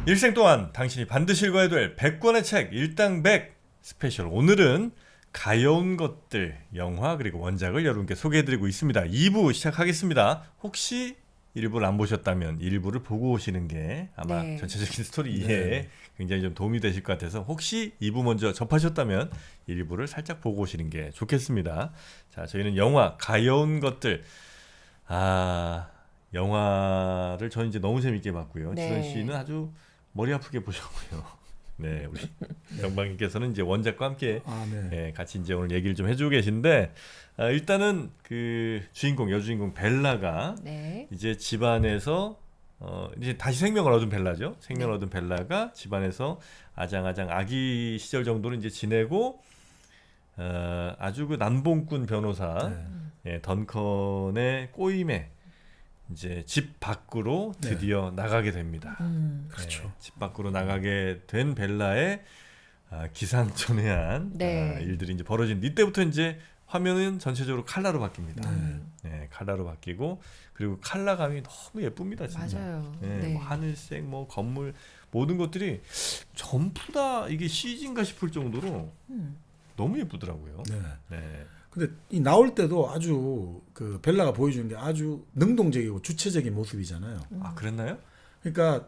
일생 동안 당신이 반드시 읽어야 될 100권의 책 일당 100 스페셜. 오늘은 가여운 것들 영화 그리고 원작을 여러분께 소개해드리고 있습니다. 2부 시작하겠습니다. 혹시 1부를 안 보셨다면 1부를 보고 오시는 게 아마 네. 전체적인 스토리 이해에 굉장히 좀 도움이 되실 것 같아서 혹시 2부 먼저 접하셨다면 1부를 살짝 보고 오시는 게 좋겠습니다. 자, 저희는 영화 가여운 것들, 영화를 저는 이제 너무 재밌게 봤고요. 네. 지선 씨는 아주 머리 아프게 보셨고요. 네, 우리 정방님께서는 이제 원작과 함께 같이 이제 오늘 얘기를 좀 해주고 계신데, 일단은 그 여주인공 벨라가 네. 이제 집안에서 이제 다시 생명을 얻은 벨라죠. 생명을 얻은 벨라가 집안에서 아장아장 아기 시절 정도는 이제 지내고, 아주 그 남봉꾼 변호사 던컨의 꼬임에 이제 집 밖으로 드디어 나가게 됩니다. 그렇죠. 집 밖으로 나가게 된 벨라의 기상천외한 일들이 이제 벌어진 이때부터 이제 화면은 전체적으로 칼라로 바뀝니다. 칼라로 바뀌고 그리고 칼라감이 너무 예쁩니다, 진짜. 맞아요. 뭐 하늘색, 뭐 건물 모든 것들이 전부 다 이게 CG인가 싶을 정도로 너무 예쁘더라고요. 네. 근데 이 나올 때도 아주 그 벨라가 보여주는 게 아주 능동적이고 주체적인 모습이잖아요. 아, 그랬나요? 그러니까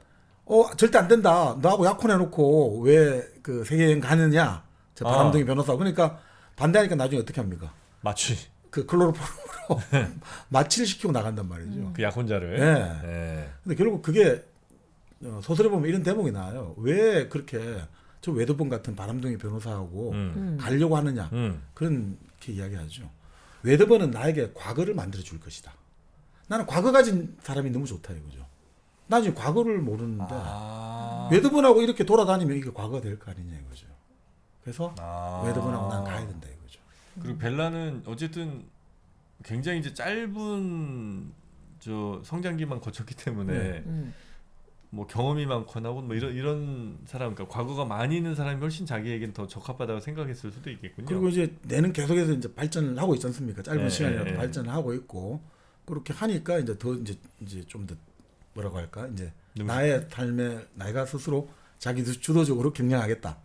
절대 안 된다. 너하고 약혼해놓고 왜 그 세계 여행 가느냐? 저 바람둥이 변호사. 그러니까 반대하니까 나중에 어떻게 합니까? 마취. 그 클로로폼으로 마취를 시키고 나간단 말이죠. 그 약혼자를. 네. 근데 결국 그게 소설에 보면 이런 대목이 나와요. 왜 그렇게 저 웨더본 같은 바람둥이 변호사하고 가려고 하느냐? 그런 이야기하죠. 웨더번은 나에게 과거를 만들어 줄 것이다. 나는 과거 가진 사람이 너무 좋다 이거죠. 나 지금 과거를 모르는데 웨더번하고 이렇게 돌아다니면 이게 과거가 될 거 아니냐 이거죠. 그래서 웨더번하고 난 가야 된다 이거죠. 그리고 벨라는 어쨌든 굉장히 이제 짧은 저 성장기만 거쳤기 때문에 뭐 경험이 많거나 뭐 이런 사람, 그러니까 과거가 많이 있는 사람이 훨씬 자기에겐 더 적합하다고 생각했을 수도 있겠군요. 그리고 이제 내는 계속해서 이제 발전을 하고 있지 않습니까? 짧은 시간이라도 발전을 하고 있고 그렇게 하니까 이제 더 이제 좀 더 뭐라고 할까? 이제 나의 삶에 내가 스스로 자기 주도적으로 경영하겠다.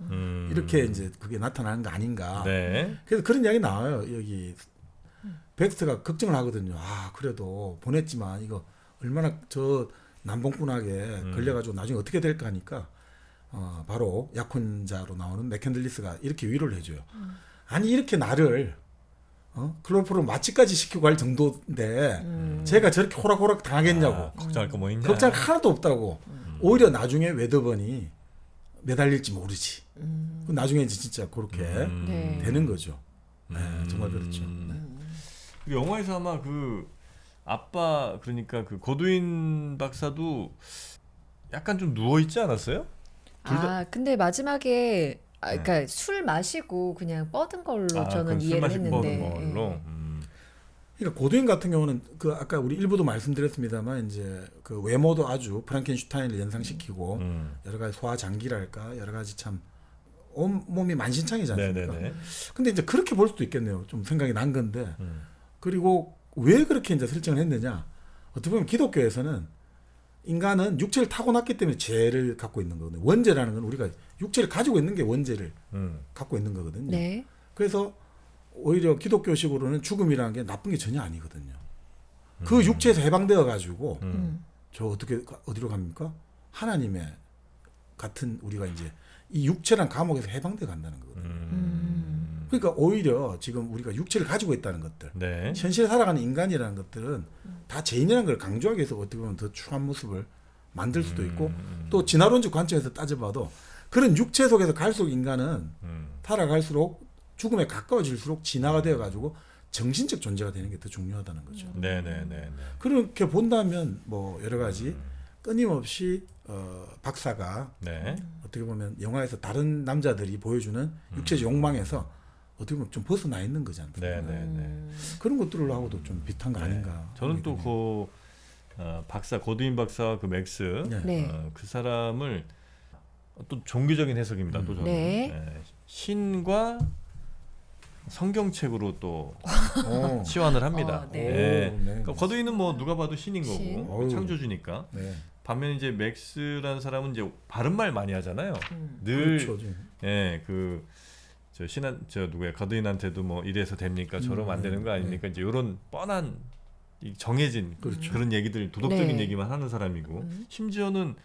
이렇게 이제 그게 나타나는 거 아닌가. 그래서 그런 이야기 나와요. 여기 벡스터가 걱정을 하거든요. 그래도 보냈지만 이거 얼마나 저 남봉꾼하게 걸려가지고 나중에 어떻게 될까 하니까 바로 약혼자로 나오는 맥캔들리스가 이렇게 위로를 해줘요. 아니 이렇게 나를 클로로폼으로 마취까지 시키고 갈 정도인데 제가 저렇게 호락호락 당하겠냐고. 걱정할 거 뭐 있냐. 걱정할 하나도 없다고. 오히려 나중에 웨더번이 매달릴지 모르지. 나중에 이제 진짜 그렇게 되는 거죠. 정말 그렇죠. 영화에서 아마 그 아빠, 그러니까 그 고두인 박사도 약간 좀 누워 있지 않았어요? 근데 마지막에 그러니까 술 마시고 그냥 뻗은 걸로 저는 이해를 했는데. 그러니까 고두인 같은 경우는 그 아까 우리 일부도 말씀드렸습니다만 이제 그 외모도 아주 프랑켄슈타인을 연상시키고 여러 가지 소화 장기랄까 여러 가지 참 온몸이 만신창이지 않습니까? 근데 이제 그렇게 볼 수도 있겠네요. 좀 생각이 난 건데. 그리고 왜 그렇게 이제 설정을 했느냐? 어떻게 보면 기독교에서는 인간은 육체를 타고났기 때문에 죄를 갖고 있는 거거든요. 원죄라는 건 우리가 육체를 가지고 있는 게 원죄를 갖고 있는 거거든요. 그래서 오히려 기독교식으로는 죽음이라는 게 나쁜 게 전혀 아니거든요. 그 육체에서 해방되어 가지고 저 어디로 갑니까? 하나님의 같은 우리가 이제 이 육체란 감옥에서 해방되어 간다는 거거든요. 그러니까 오히려 지금 우리가 육체를 가지고 있다는 것들, 현실에 살아가는 인간이라는 것들은 다 죄인이라는 걸 강조하기 위해서 어떻게 보면 더 추한 모습을 만들 수도 있고 또 진화론적 관점에서 따져봐도 그런 육체 속에서 갈수록 인간은 살아갈수록 죽음에 가까워질수록 진화가 되어가지고 정신적 존재가 되는 게 더 중요하다는 거죠. 그렇게 본다면 뭐 여러 가지 끊임없이 박사가 어떻게 보면 영화에서 다른 남자들이 보여주는 육체적 욕망에서 어떻게 보면 좀 벗어나 있는 거지 않습니까? 그런 것들을 하고도 좀 비슷한 거 아닌가. 저는 또 그 박사 고두인 박사 그 맥스 그 사람을 또 종교적인 해석입니다. 또 저는 신과 성경책으로 또 치환을 합니다. 네. 네. 네. 그러니까 거두인은 뭐 누가 봐도 신인 거고 신. 어우. 창조주니까. 네. 반면 이제 맥스라는 사람은 이제 바른 말 많이 하잖아요. 늘 그렇죠. 예, 저 누구야 거두인한테도 뭐 이래서 됩니까? 저러면 안 되는 거 아닙니까? 이제 이런 뻔한 이 정해진 그렇죠. 그런 얘기들 도덕적인 네. 얘기만 하는 사람이고 심지어는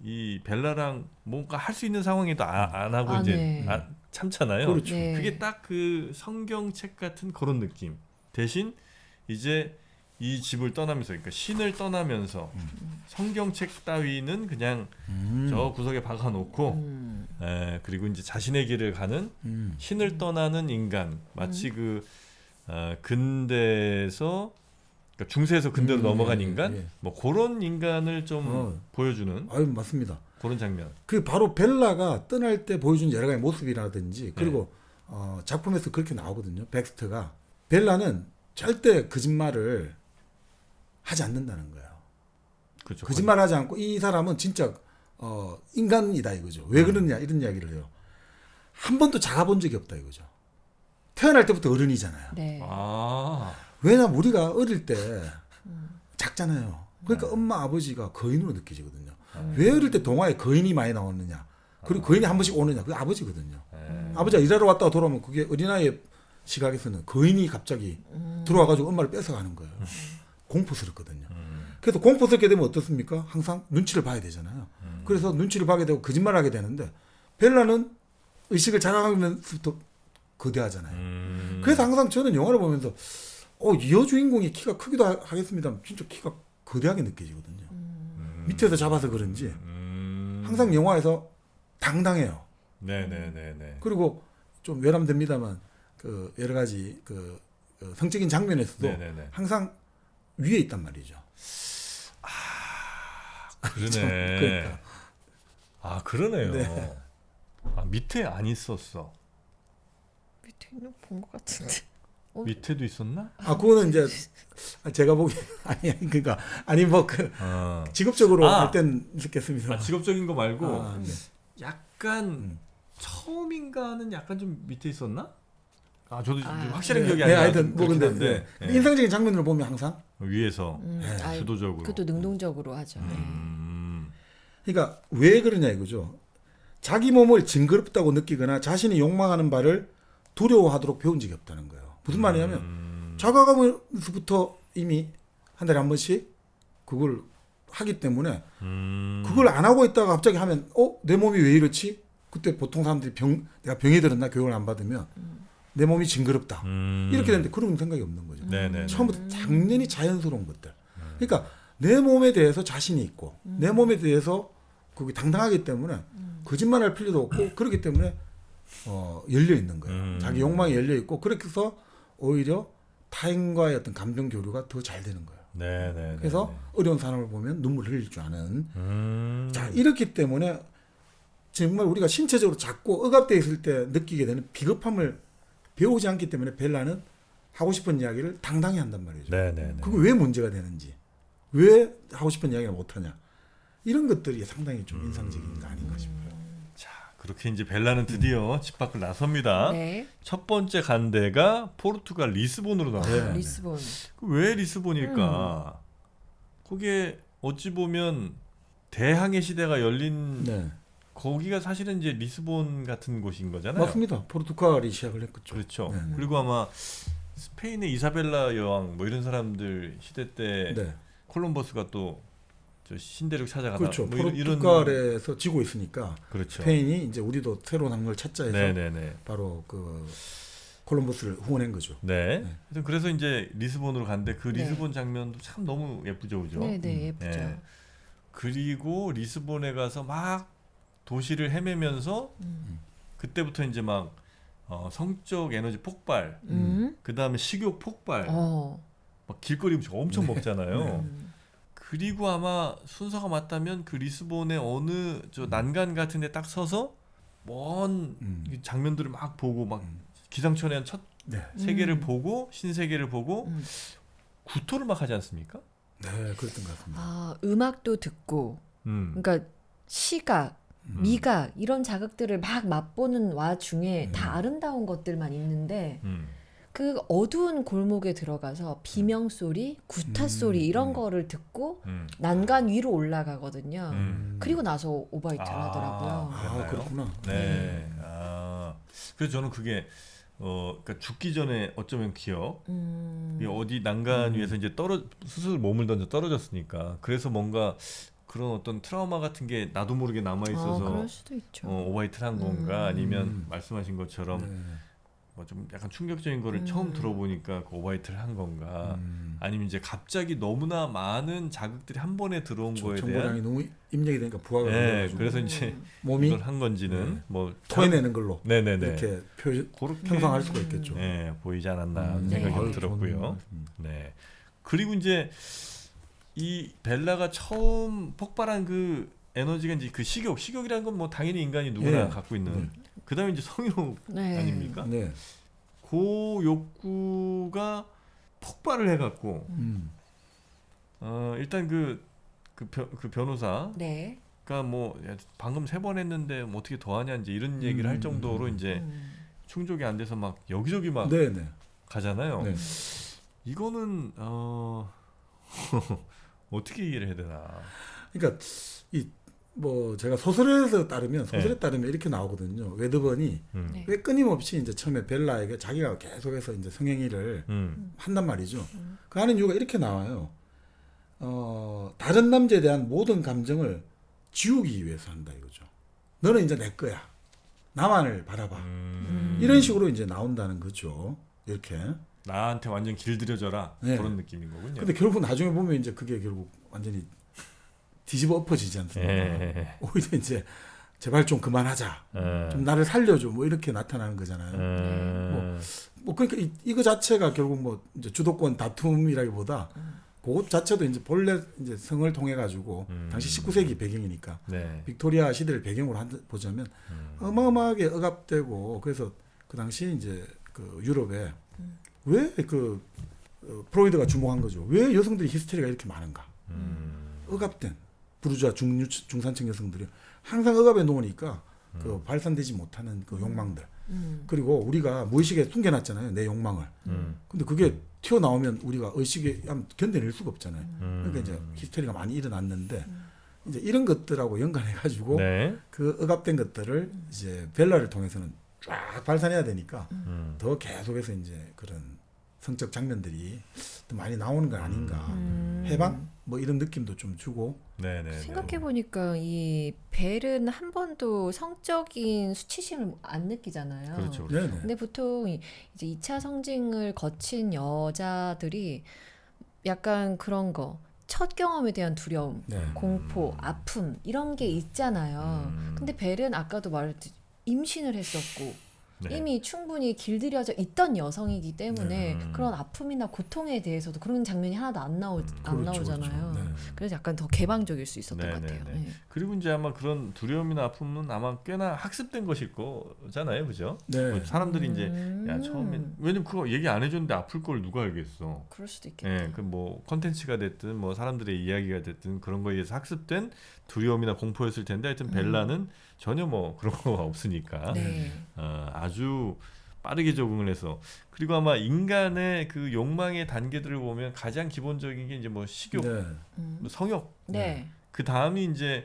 이 벨라랑 뭔가 할 수 있는 상황에도 안 하고 이제 네. 참잖아요. 그렇죠. 네. 그게 딱 그 성경책 같은 그런 느낌. 대신 이제 이 집을 떠나면서, 그러니까 신을 떠나면서 성경책 따위는 그냥 저 구석에 박아놓고, 그리고 이제 자신의 길을 가는 신을 떠나는 인간, 마치 근대에서 그러니까 중세에서 근대로 넘어간 인간, 예. 뭐 그런 인간을 좀 보여주는 아유, 맞습니다. 그런 장면. 그 바로 벨라가 떠날 때 보여준 여러 가지 모습이라든지 그리고 작품에서 그렇게 나오거든요. 백스터가 벨라는 절대 거짓말을 하지 않는다는 거예요. 그렇죠. 거짓말하지 않고 이 사람은 진짜 인간이다 이거죠. 왜 그러냐 이런 이야기를 해요. 한 번도 작아본 적이 없다 이거죠. 태어날 때부터 어른이잖아요. 네. 아, 왜냐면 우리가 어릴 때 작잖아요. 그러니까 엄마 아버지가 거인으로 느껴지거든요. 왜 어릴 때 동화에 거인이 많이 나오느냐. 그리고 거인이 한 번씩 오느냐. 그게 아버지거든요. 아버지가 일하러 왔다가 돌아오면 그게 어린아이의 시각에서는 거인이 갑자기 들어와가지고 엄마를 뺏어가는 거예요. 공포스럽거든요. 그래서 공포스럽게 되면 어떻습니까? 항상 눈치를 봐야 되잖아요. 그래서 눈치를 봐게 되고 거짓말을 하게 되는데 벨라는 의식을 자각하면서부터 거대하잖아요. 그래서 항상 저는 영화를 보면서 이 여주인공이 키가 크기도 하겠습니다. 진짜 키가 거대하게 느껴지거든요. 밑에서 잡아서 그런지 항상 영화에서 당당해요. 네네네네. 그리고 좀 외람됩니다만 그 여러 가지 그 성적인 장면에서도 네네네. 항상 위에 있단 말이죠. 그러네. 그러니까. 아, 그러네요. 네. 아, 밑에 안 있었어. 밑에 있는 본것 같은데. 밑에도 있었나? 그거는 이제 제가 보기 그러니까 아, 직업적으로 아. 할 땐 있었겠습니다. 직업적인 거 말고 네. 약간 처음인가는 약간 좀 밑에 있었나? 저도 확실한 네. 기억이 네, 안 하여튼 나요. 뭐 근데 네. 인상적인 장면을 보면 항상 위에서 아이, 주도적으로. 그것도 능동적으로 하죠. 그러니까 왜 그러냐 이거죠. 자기 몸을 징그럽다고 느끼거나 자신이 욕망하는 바를 두려워하도록 배운 적이 없다는 거예요. 무슨 말이냐면 자가가면서부터 이미 한 달에 한 번씩 그걸 하기 때문에 그걸 안 하고 있다가 갑자기 하면 내 몸이 왜 이렇지? 그때 보통 사람들이 내가 병이 들었나 교육을 안 받으면 내 몸이 징그럽다 이렇게 되는데 그런 생각이 없는 거죠. 네네. 처음부터 당연히 자연스러운 것들. 그러니까 내 몸에 대해서 자신이 있고 내 몸에 대해서 그게 당당하기 때문에 거짓말할 필요도 없고 그렇기 때문에 열려 있는 거예요. 자기 욕망이 열려 있고 그렇게 해서 오히려 타인과의 어떤 감정 교류가 더 잘 되는 거예요. 네네. 그래서 어려운 사람을 보면 눈물을 흘릴 줄 아는. 자, 이렇기 때문에 정말 우리가 신체적으로 작고 억압되어 있을 때 느끼게 되는 비겁함을 배우지 않기 때문에 벨라는 하고 싶은 이야기를 당당히 한단 말이죠. 네네. 그게 왜 문제가 되는지, 왜 하고 싶은 이야기를 못하냐, 이런 것들이 상당히 좀 인상적인 거 아닌가 싶어요. 자, 그렇게 이제 벨라는 드디어 집 밖을 나섭니다. 네. 첫 번째 간 데가 포르투갈 리스본으로 나왔어요. 리스본. 왜 리스본일까? 거기에 어찌 보면 대항해 시대가 열린 네, 거기가 사실은 이제 리스본 같은 곳인 거잖아요. 맞습니다. 포르투갈이 시작을 했겠죠. 그렇죠. 네. 그리고 아마 스페인의 이사벨라 여왕 뭐 이런 사람들 시대 때 네, 콜럼버스가 또 저 신대륙 찾아가다 그렇죠. 뭐 이런 포르투갈에서 지고 있으니까 그렇죠. 스페인이 이제 우리도 새로운 항로를 찾자 해서 네네네. 바로 그 콜럼버스를 후원한 거죠. 네. 네. 하여튼 그래서 이제 리스본으로 갔는데 그 네. 리스본 장면도 참 너무 예쁘죠, 그죠? 네, 네, 예쁘죠. 네. 그리고 리스본에 가서 막 도시를 헤매면서 그때부터 이제 막 성적 에너지 폭발, 그 다음에 식욕 폭발, 막 길거리 음식 엄청 먹잖아요. 그리고 아마 순서가 맞다면 그 리스본의 어느 저 난간 같은데 딱 서서 먼 장면들을 막 보고 막 기상천외한 첫 네, 세계를 보고 신세계를 보고 구토를 막 하지 않습니까? 네, 그랬던 것 같습니다. 음악도 듣고, 그러니까 시각, 미각 이런 자극들을 막 맛보는 와중에 다 아름다운 것들만 있는데 그 어두운 골목에 들어가서 비명 소리, 구타 소리 이런 거를 듣고 난간 위로 올라가거든요. 그리고 나서 오바이트를 하더라고요. 아, 그렇구나. 네. 그래서 저는 그게 그러니까 죽기 전에 어쩌면 기억. 이게 어디 난간 위에서 이제 스스로 몸을 던져 떨어졌으니까. 그래서 뭔가 그런 어떤 트라우마 같은 게 나도 모르게 남아 있어서 그럴 수도 있죠. 오바이트를 한 건가 아니면 말씀하신 것처럼 네. 뭐 좀 약간 충격적인 거를 처음 들어보니까 그 오바이트를 한 건가 아니면 이제 갑자기 너무나 많은 자극들이 한 번에 들어온 거에 대한 정보량이 너무 입력이 되니까 부하가 네, 돼가지고 그래서 이제 몸이 이걸 한 건지는 뭐 토해내는 걸로 네네네 이렇게 그렇게 형성할 수가 있겠죠. 네, 보이지 않았나 네. 생각이 좀 아유, 들었고요. 좋은 네. 그리고 이제 이 벨라가 처음 폭발한 그 에너지가 이제 그 식욕이라는 건 뭐 당연히 인간이 누구나 예. 갖고 있는. 그다음에 이제 성욕 네. 아닙니까? 네. 그 욕구가 폭발을 해갖고 일단 그 변호사가 네. 뭐 야, 방금 3번 했는데 뭐 어떻게 더 하냐 이제 이런 얘기를 할 정도로 이제 충족이 안 돼서 막 여기저기 막 네, 네. 가잖아요. 네. 이거는 어떻게 이해를 해야 되나? 그러니까 이 뭐 제가 소설에 따르면 이렇게 나오거든요. 웨드번이 네. 왜 끊임없이 이제 처음에 벨라에게 자기가 계속해서 이제 성행위를 한단 말이죠. 그 하는 이유가 이렇게 나와요. 다른 남자에 대한 모든 감정을 지우기 위해서 한다 이거죠. 너는 이제 내 거야. 나만을 바라봐. 이런 식으로 이제 나온다는 거죠. 이렇게. 나한테 완전 길들여져라 네. 그런 느낌인 거군요. 근데 결국 나중에 보면 이제 그게 결국 완전히 뒤집어 엎어지지 않습니까? 예. 오히려 이제 제발 좀 그만하자. 좀 나를 살려줘. 뭐 이렇게 나타나는 거잖아요. 뭐 그러니까 이거 자체가 결국 뭐 이제 주도권 다툼이라기보다 그것 자체도 이제 본래 이제 성을 통해 가지고 당시 19세기 배경이니까 네. 빅토리아 시대를 배경으로 보자면 어마어마하게 억압되고 그래서 그 당시 이제 그 유럽에 왜 그 프로이드가 주목한 거죠. 왜 여성들이 히스테리가 이렇게 많은가? 억압된 부르주아 중산층 여성들이 항상 억압에 놓으니까 그 발산되지 못하는 그 욕망들. 그리고 우리가 무의식에 숨겨놨잖아요. 내 욕망을. 근데 그게 튀어나오면 우리가 의식에 견뎌낼 수가 없잖아요. 그러니까 이제 히스테리가 많이 일어났는데 이제 이런 것들하고 연관해가지고 네. 그 억압된 것들을 이제 벨라를 통해서는 쫙 발산해야 되니까 더 계속해서 이제 그런 성적 장면들이 더 많이 나오는 건 아닌가. 해방? 뭐 이런 느낌도 좀 주고. 네네. 생각해보니까 이 벨은 한 번도 성적인 수치심을 안 느끼잖아요. 그렇죠. 네네. 근데 보통 이제 2차 성징을 거친 여자들이 약간 그런 거, 첫 경험에 대한 두려움, 네. 공포, 아픔 이런 게 있잖아요. 근데 벨은 아까도 말했듯이 임신을 했었고 네. 이미 충분히 길들여져 있던 여성이기 때문에 그런 아픔이나 고통에 대해서도 그런 장면이 하나도 안 그렇죠, 나오잖아요. 그렇죠. 네. 그래서 약간 더 개방적일 수 있었던 네, 것 네, 같아요. 네. 그리고 이제 아마 그런 두려움이나 아픔은 아마 꽤나 학습된 것일 거잖아요, 그죠? 네. 사람들이 이제 야 처음에 왜냐면 그거 얘기 안 해줬는데 아플 걸 누가 알겠어? 그럴 수도 있겠다. 예, 그 뭐 컨텐츠가 됐든 뭐 사람들의 이야기가 됐든 그런 거에 의해서 학습된 두려움이나 공포였을 텐데 하여튼 벨라는 전혀 뭐 그런 거가 없으니까 네. 아주 빠르게 적응을 해서 그리고 아마 인간의 그 욕망의 단계들을 보면 가장 기본적인 게 이제 뭐 식욕, 네. 뭐 성욕, 네. 그 다음이 이제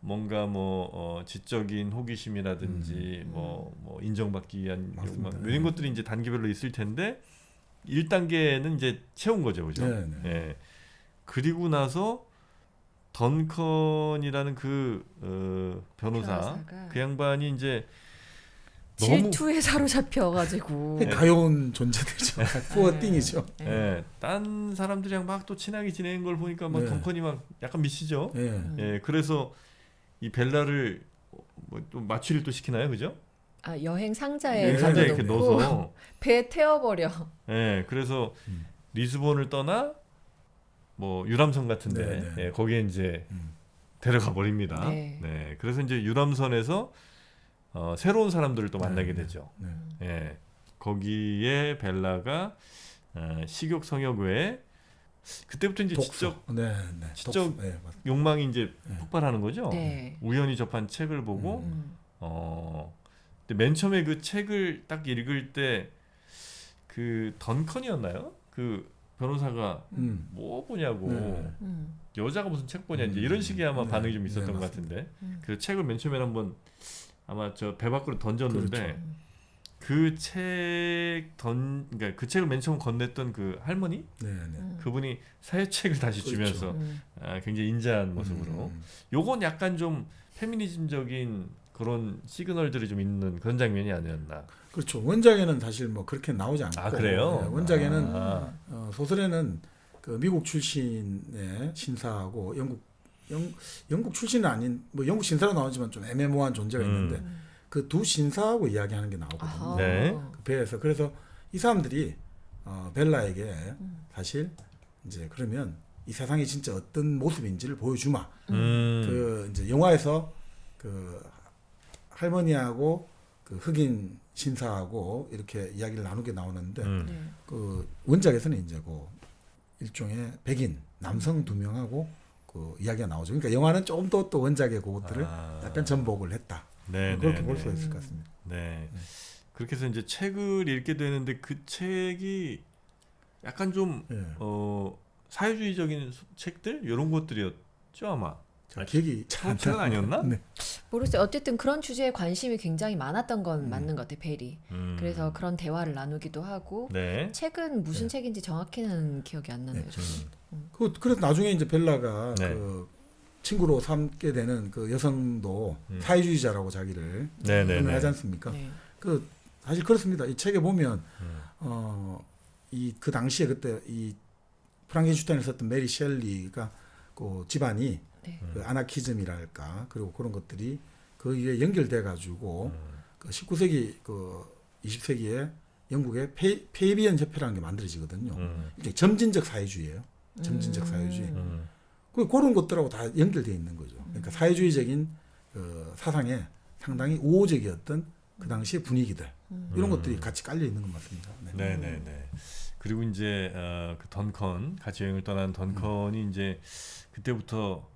뭔가 뭐 지적인 호기심이라든지 뭐 인정받기 위한 맞습니다. 욕망 이런 것들이 이제 단계별로 있을 텐데 1단계는 이제 채운 거죠, 그죠? 네, 네. 예. 그리고 나서 던컨이라는 그 변호사 변호사가 그 양반이 이제 너무 질투에 사로잡혀가지고 가여운 존재들이죠. 푸어띵이죠. 예, 딴 사람들이랑 막 또 친하게 지내는 걸 보니까 막 네. 던컨이 막 약간 미치죠. 예. 예, 그래서 이 벨라를 뭐 또 마취를 또 시키나요, 그죠? 여행 상자에 여행 상자에 가둬놓고 이렇게 넣어서 배에 태워버려. 예, 그래서 리스본을 떠나 뭐 유람선 같은데 네, 네. 예, 거기에 이제 데려가 버립니다. 네. 네, 그래서 이제 유람선에서 새로운 사람들을 또 만나게 네, 되죠. 네. 예, 거기에 벨라가 식욕 성욕 외에 그때부터 이제 지적 네, 네. 지적 독서. 네, 맞습니다. 욕망이 이제 네. 폭발하는 거죠. 네. 우연히 접한 책을 보고 음. 근데 맨 처음에 그 책을 딱 읽을 때 그 던컨이었나요? 그 변호사가 뭐 보냐고 네. 여자가 무슨 책 보냐 이제 이런 식의 아마 네. 반응이 좀 있었던 네, 것 맞습니다. 같은데 그 책을 맨 처음에 한번 아마 저 배 밖으로 던졌는데 그렇죠. 그러니까 그 책을 맨 처음 건넸던 그 할머니 네, 네. 그분이 사회책을 다시 그렇죠. 주면서 굉장히 인자한 모습으로 요건 약간 좀 페미니즘적인 그런 시그널들이 좀 있는 그런 장면이 아니었나. 그렇죠. 원작에는 사실 뭐 그렇게 나오지 않고 아 그래요? 네, 원작에는 아. 소설에는 그 미국 출신의 신사하고 영국 출신은 아닌 뭐 영국 신사로 나오지만 좀 애매모호한 존재가 있는데 그 두 신사하고 이야기하는 게 나오거든요. 아하. 네. 그 배에서 그래서 이 사람들이 벨라에게 사실 이제 그러면 이 세상이 진짜 어떤 모습인지를 보여주마. 그 이제 영화에서 그 할머니하고 그 흑인 신사하고 이렇게 이야기를 나누게 나오는데 네. 그 원작에서는 이제 그 일종의 백인 남성 두 명하고 그 이야기가 나오죠. 그러니까 영화는 조금 더 또 원작의 그것들을 약간 전복을 했다. 네, 그렇게 네, 볼 네. 수가 있을 것 같습니다. 네. 그렇게 해서 이제 책을 읽게 되는데 그 책이 약간 좀 예. 사회주의적인 책들 이런 것들이었죠 아마. 자, 기억이 그런 책은 아니었나? 네. 모르겠어요. 어쨌든 그런 주제에 관심이 굉장히 많았던 건 맞는 것 같아요. 벨이. 그래서 그런 대화를 나누기도 하고 네. 책은 무슨 책인지 정확히는 기억이 안 나네요. 저는. 그래서 나중에 이제 벨라가 네. 그 친구로 삼게 되는 그 여성도 사회주의자라고 자기를 네, 네, 표현하지 네. 않습니까? 네. 그 사실 그렇습니다. 이 책에 보면 이 그 당시에 그때 이 프랑켄슈타인을 썼던 메리 셸리가 그 집안이 네. 그 아나키즘이랄까 그리고 그런 것들이 그 위에 연결돼 가지고 그 19세기 그 20세기에 영국의 페이비언 협회라는 게 만들어지거든요. 이게 점진적 사회주의예요. 점진적 사회주의. 그런 것들하고 다 연결되어 있는 거죠. 그러니까 사회주의적인 그 사상에 상당히 우호적이었던 그 당시의 분위기들 이런 것들이 같이 깔려 있는 것 같습니다. 네. 네, 네, 네. 그리고 이제 그 던컨 같이 여행을 떠난 던컨이 이제 그때부터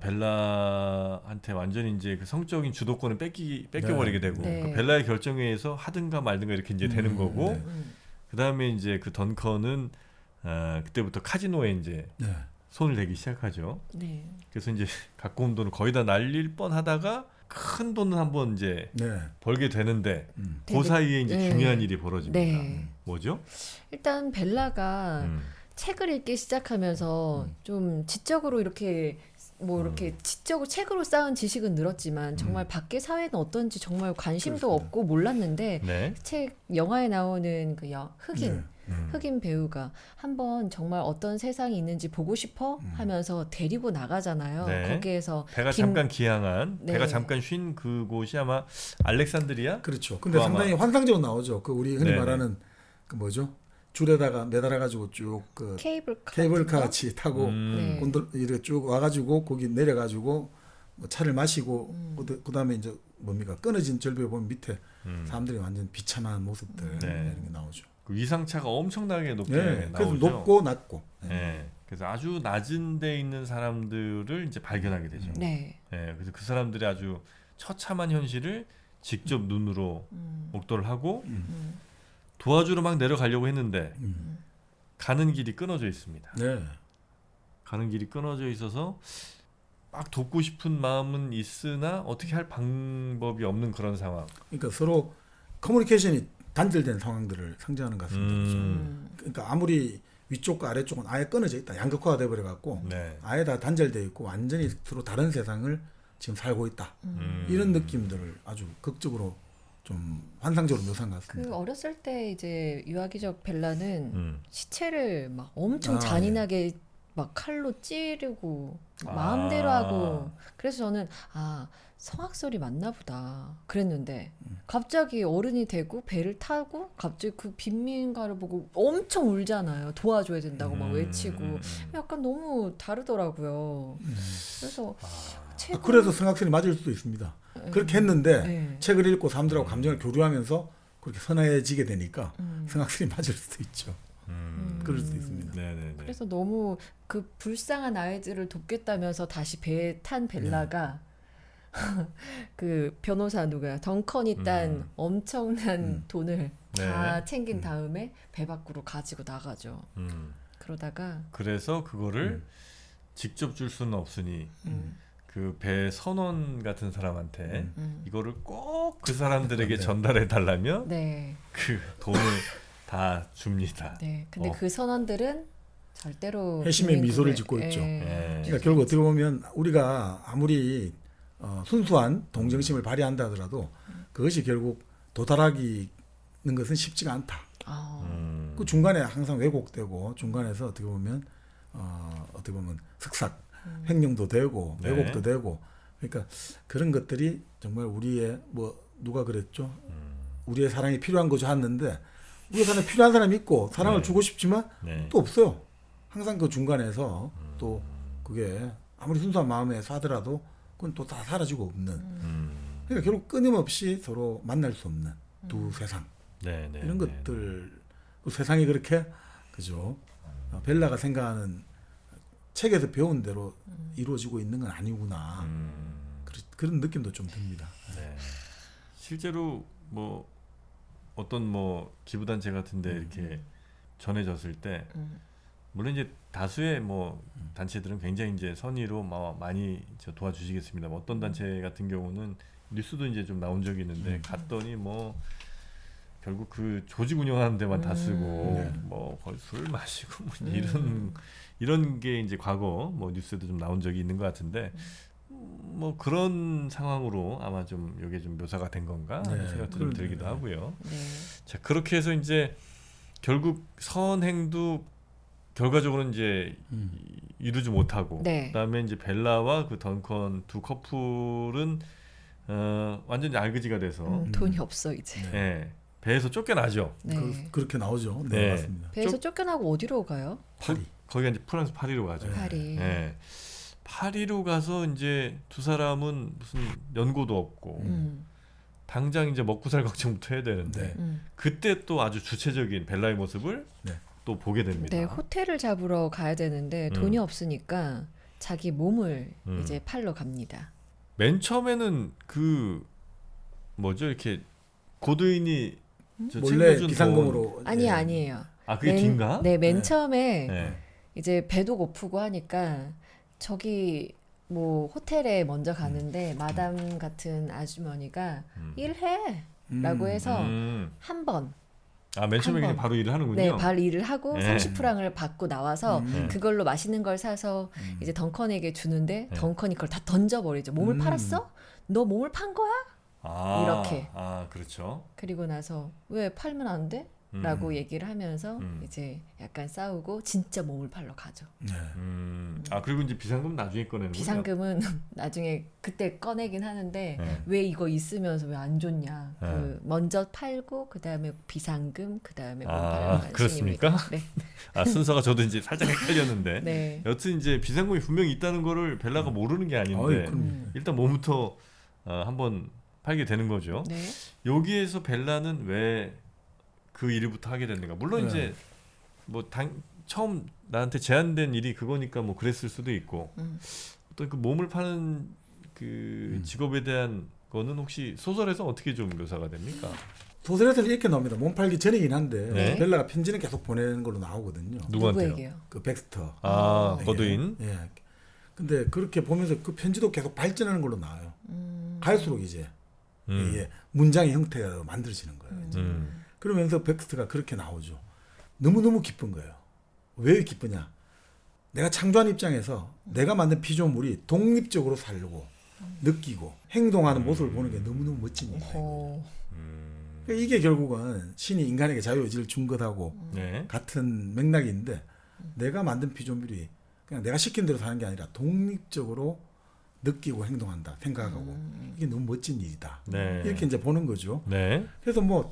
벨라한테 완전히 이제 그 성적인 주도권을 뺏겨버리게 되고 네. 그 벨라의 결정에 의해서 하든가 말든가 이렇게 이제 되는 거고 네. 그 다음에 이제 그 던컨은 그때부터 카지노에 이제 네. 손을 대기 시작하죠. 네. 그래서 이제 갖고 온 돈을 거의 다 날릴 뻔하다가 큰 돈을 한번 이제 네. 벌게 되는데 그 네. 사이에 이제 네. 중요한 일이 벌어집니다. 네. 뭐죠? 일단 벨라가 책을 읽기 시작하면서 좀 지적으로 이렇게 뭐 이렇게 지적으로 책으로 쌓은 지식은 늘었지만 정말 밖의 사회는 어떤지 정말 관심도 그렇습니다. 없고 몰랐는데 네. 책 영화에 나오는 그 흑인 네. 흑인 배우가 한번 정말 어떤 세상이 있는지 보고 싶어 하면서 데리고 나가잖아요. 네. 거기에서 배가 잠깐 기항한 네. 배가 잠깐 쉰 그곳이 아마 알렉산드리아? 그렇죠. 근데 그거 상당히 환상적으로 나오죠. 그 우리 흔히 네네. 말하는 그 뭐죠? 줄에다가 매달아 가지고 쭉 그 케이블카 같이 타고 네. 곤돌 이렇게 쭉 와가지고 거기 내려가지고 뭐 차를 마시고 그다음에 이제 뭡니까 끊어진 절벽 보면 밑에 사람들이 완전 비참한 모습들 네. 이런 게 나오죠. 그 위상차가 엄청나게 높게 네, 그래서 나오죠. 높고 낮고. 네. 네. 그래서 아주 낮은 데 있는 사람들을 이제 발견하게 되죠. 네. 네. 그래서 그 사람들이 아주 처참한 현실을 직접 눈으로 목도를 하고 도와주러 막 내려가려고 했는데 가는 길이 끊어져 있습니다. 네. 가는 길이 끊어져 있어서 막 돕고 싶은 마음은 있으나 어떻게 할 방법이 없는 그런 상황. 그러니까 서로 커뮤니케이션이 단절된 상황들을 상징하는 것 같습니다. 음. 그러니까 아무리 위쪽과 아래쪽은 아예 끊어져 있다. 양극화가 돼버려 갖고 네. 아예 다 단절돼 있고 완전히 서로 다른 세상을 지금 살고 있다. 이런 느낌들을 아주 극적으로 좀 환상적으로 묘사한 것 같습니다. 그 어렸을 때 이제 유아기적 벨라는 음. 시체를 막 엄청 아, 잔인하게 막 칼로 찌르고 아. 마음대로 하고 그래서 저는 아 성악설이 맞나 보다 그랬는데 갑자기 어른이 되고 배를 타고 갑자기 그 빈민가를 보고 엄청 울잖아요. 도와줘야 된다고 막 외치고 약간 너무 다르더라고요. 그래서 책은 그래서 성악설이 맞을 수도 있습니다. 그렇게 했는데 네. 책을 읽고 사람들하고 감정을 교류하면서 그렇게 선해지게 되니까 성악설이 맞을 수도 있죠. 그럴 수도 있습니다. 네네네. 그래서 너무 그 불쌍한 아이들을 돕겠다면서 다시 배에 탄 벨라가 그 변호사 누구야? 덩컨이 딴 엄청난 돈을 다 네. 챙긴 다음에 배 밖으로 가지고 나가죠. 그러다가 그래서 그거를 직접 줄 수는 없으니 그 배 선원 같은 사람한테 이거를 꼭 그 사람들에게 네. 전달해 달라면 네, 그 돈을 다 줍니다. 네. 근데 어. 그 선원들은 절대로 회심의 미소를 국민국에- 짓고 있죠. 예. 그러니까 결국 어떻게 보면 우리가 아무리 순수한 동정심을 발휘한다 하더라도 그것이 결국 도달하기는 것은 쉽지가 않다. 아, 그 중간에 항상 왜곡되고 중간에서 어떻게 보면 어떻게 보면 슥삭 횡령도 되고 네. 왜곡도 되고 그러니까 그런 것들이 정말 우리의 뭐 누가 그랬죠? 우리의 사랑이 필요한 거죠 하는데 우리의 사랑이 필요한 사람이 있고 사랑을 네. 주고 싶지만 네. 또 없어요. 항상 그 중간에서 또 그게 아무리 순수한 마음에서 하더라도 그건 또 다 사라지고 없는. 그러니까 결국 끊임없이 서로 만날 수 없는 두 세상 네, 네, 이런 네, 것들 그 세상이 그렇게 그죠? 벨라가 생각하는 책에서 배운 대로 이루어지고 있는 건 아니구나. 그런 느낌도 좀 듭니다. 네. 실제로 뭐 어떤 뭐 기부단체 같은데 이렇게 전해졌을 때 물론 이제 다수의 뭐 단체들은 굉장히 이제 선의로 많이 도와주시겠습니다. 뭐 어떤 단체 같은 경우는 뉴스도 이제 좀 나온 적이 있는데 갔더니 뭐 결국 그 조직 운영하는 데만 다 쓰고 네. 뭐 거의 술 마시고 뭐 이런 게 이제 과거 뭐 뉴스에도 좀 나온 적이 있는 것 같은데 뭐 그런 상황으로 아마 좀 이게 좀 묘사가 된 건가 하는 네, 생각도 좀 그러네요. 들기도 하고요. 네. 자 그렇게 해서 이제 결국 선행도 결과적으로 이제 이루지 못하고 네. 그다음에 이제 벨라와 그 던컨 두 커플은 완전히 알그지가 돼서 돈이 없어 이제. 네. 예, 배에서 쫓겨나죠. 네. 그렇게 나오죠. 네, 네. 맞습니다. 배에서 쫓겨나고 어디로 가요? 파리. 거기가 이제 프랑스 파리로 가죠. 네. 파리. 예. 파리로 가서 이제 두 사람은 무슨 연고도 없고 당장 이제 먹고 살 걱정부터 해야 되는데 네. 그때 또 아주 주체적인 벨라의 모습을 네. 또 보게 됩니다. 네, 호텔을 잡으러 가야 되는데 돈이 없으니까 자기 몸을 이제 팔러 갑니다. 맨 처음에는 그 뭐죠 이렇게 고도인이 저 몰래 챙겨준 비상금으로 아니 예. 아니에요. 아 그게 뒤인가? 네, 맨 네. 처음에 네. 이제 배도 고프고 하니까 저기 뭐 호텔에 먼저 가는데 마담 같은 아주머니가 일해라고 해서 한 번 아맨 처음에 한 그냥 번. 바로 일을 하는군요. 네, 바로 일을 하고 네. 30프랑을 받고 나와서 네. 그걸로 맛있는 걸 사서 이제 덩컨에게 주는데 네. 덩컨이 그걸 다 던져버리죠. 몸을 팔았어? 너 몸을 판 거야? 아, 이렇게. 아 그렇죠. 그리고 나서 왜 팔면 안 돼? 라고 얘기를 하면서 이제 약간 싸우고 진짜 몸을 팔러 가죠. 네. 아 그리고 이제 비상금 나중에 꺼내는 비상금은 나중에 그때 꺼내긴 하는데 네. 왜 이거 있으면서 왜 안 줬냐. 네. 그 먼저 팔고 그다음에 비상금 그다음에 몸 아, 팔러 그렇습니까? 네. 아 순서가 저도 이제 살짝 헷갈렸는데 네. 여튼 이제 비상금이 분명히 있다는 거를 벨라가 모르는 게 아닌데 어이, 그럼. 일단 몸부터 한번 팔게 되는 거죠. 네. 여기에서 벨라는 왜 그 일부터 하게 됐는가? 물론 네. 이제 뭐 처음 나한테 제안된 일이 그거니까 뭐 그랬을 수도 있고 어떤 그 몸을 파는 그 직업에 대한 거는 혹시 소설에서 어떻게 좀 묘사가 됩니까? 소설에서는 이렇게 나옵니다. 몸 팔기 전이긴 한데 네. 벨라가 편지는 계속 보내는 걸로 나오거든요. 누구한테요? 누구에게요? 그 백스터. 아 네. 거두인. 예. 근데 그렇게 보면서 그 편지도 계속 발전하는 걸로 나와요. 갈수록 이제 이게 문장의 형태가 만들어지는 거예요. 이제. 그러면서 백스터가 그렇게 나오죠. 너무너무 기쁜 거예요. 왜 기쁘냐? 내가 창조한 입장에서 내가 만든 피조물이 독립적으로 살고 느끼고 행동하는 모습을 보는 게 너무너무 멋진 일이에요. 어, 그러니까 이게 결국은 신이 인간에게 자유의지를 준 것하고 네. 같은 맥락인데 내가 만든 피조물이 그냥 내가 시킨 대로 사는 게 아니라 독립적으로 느끼고 행동한다, 생각하고 이게 너무 멋진 일이다. 네. 이렇게 이제 보는 거죠. 네. 그래서 뭐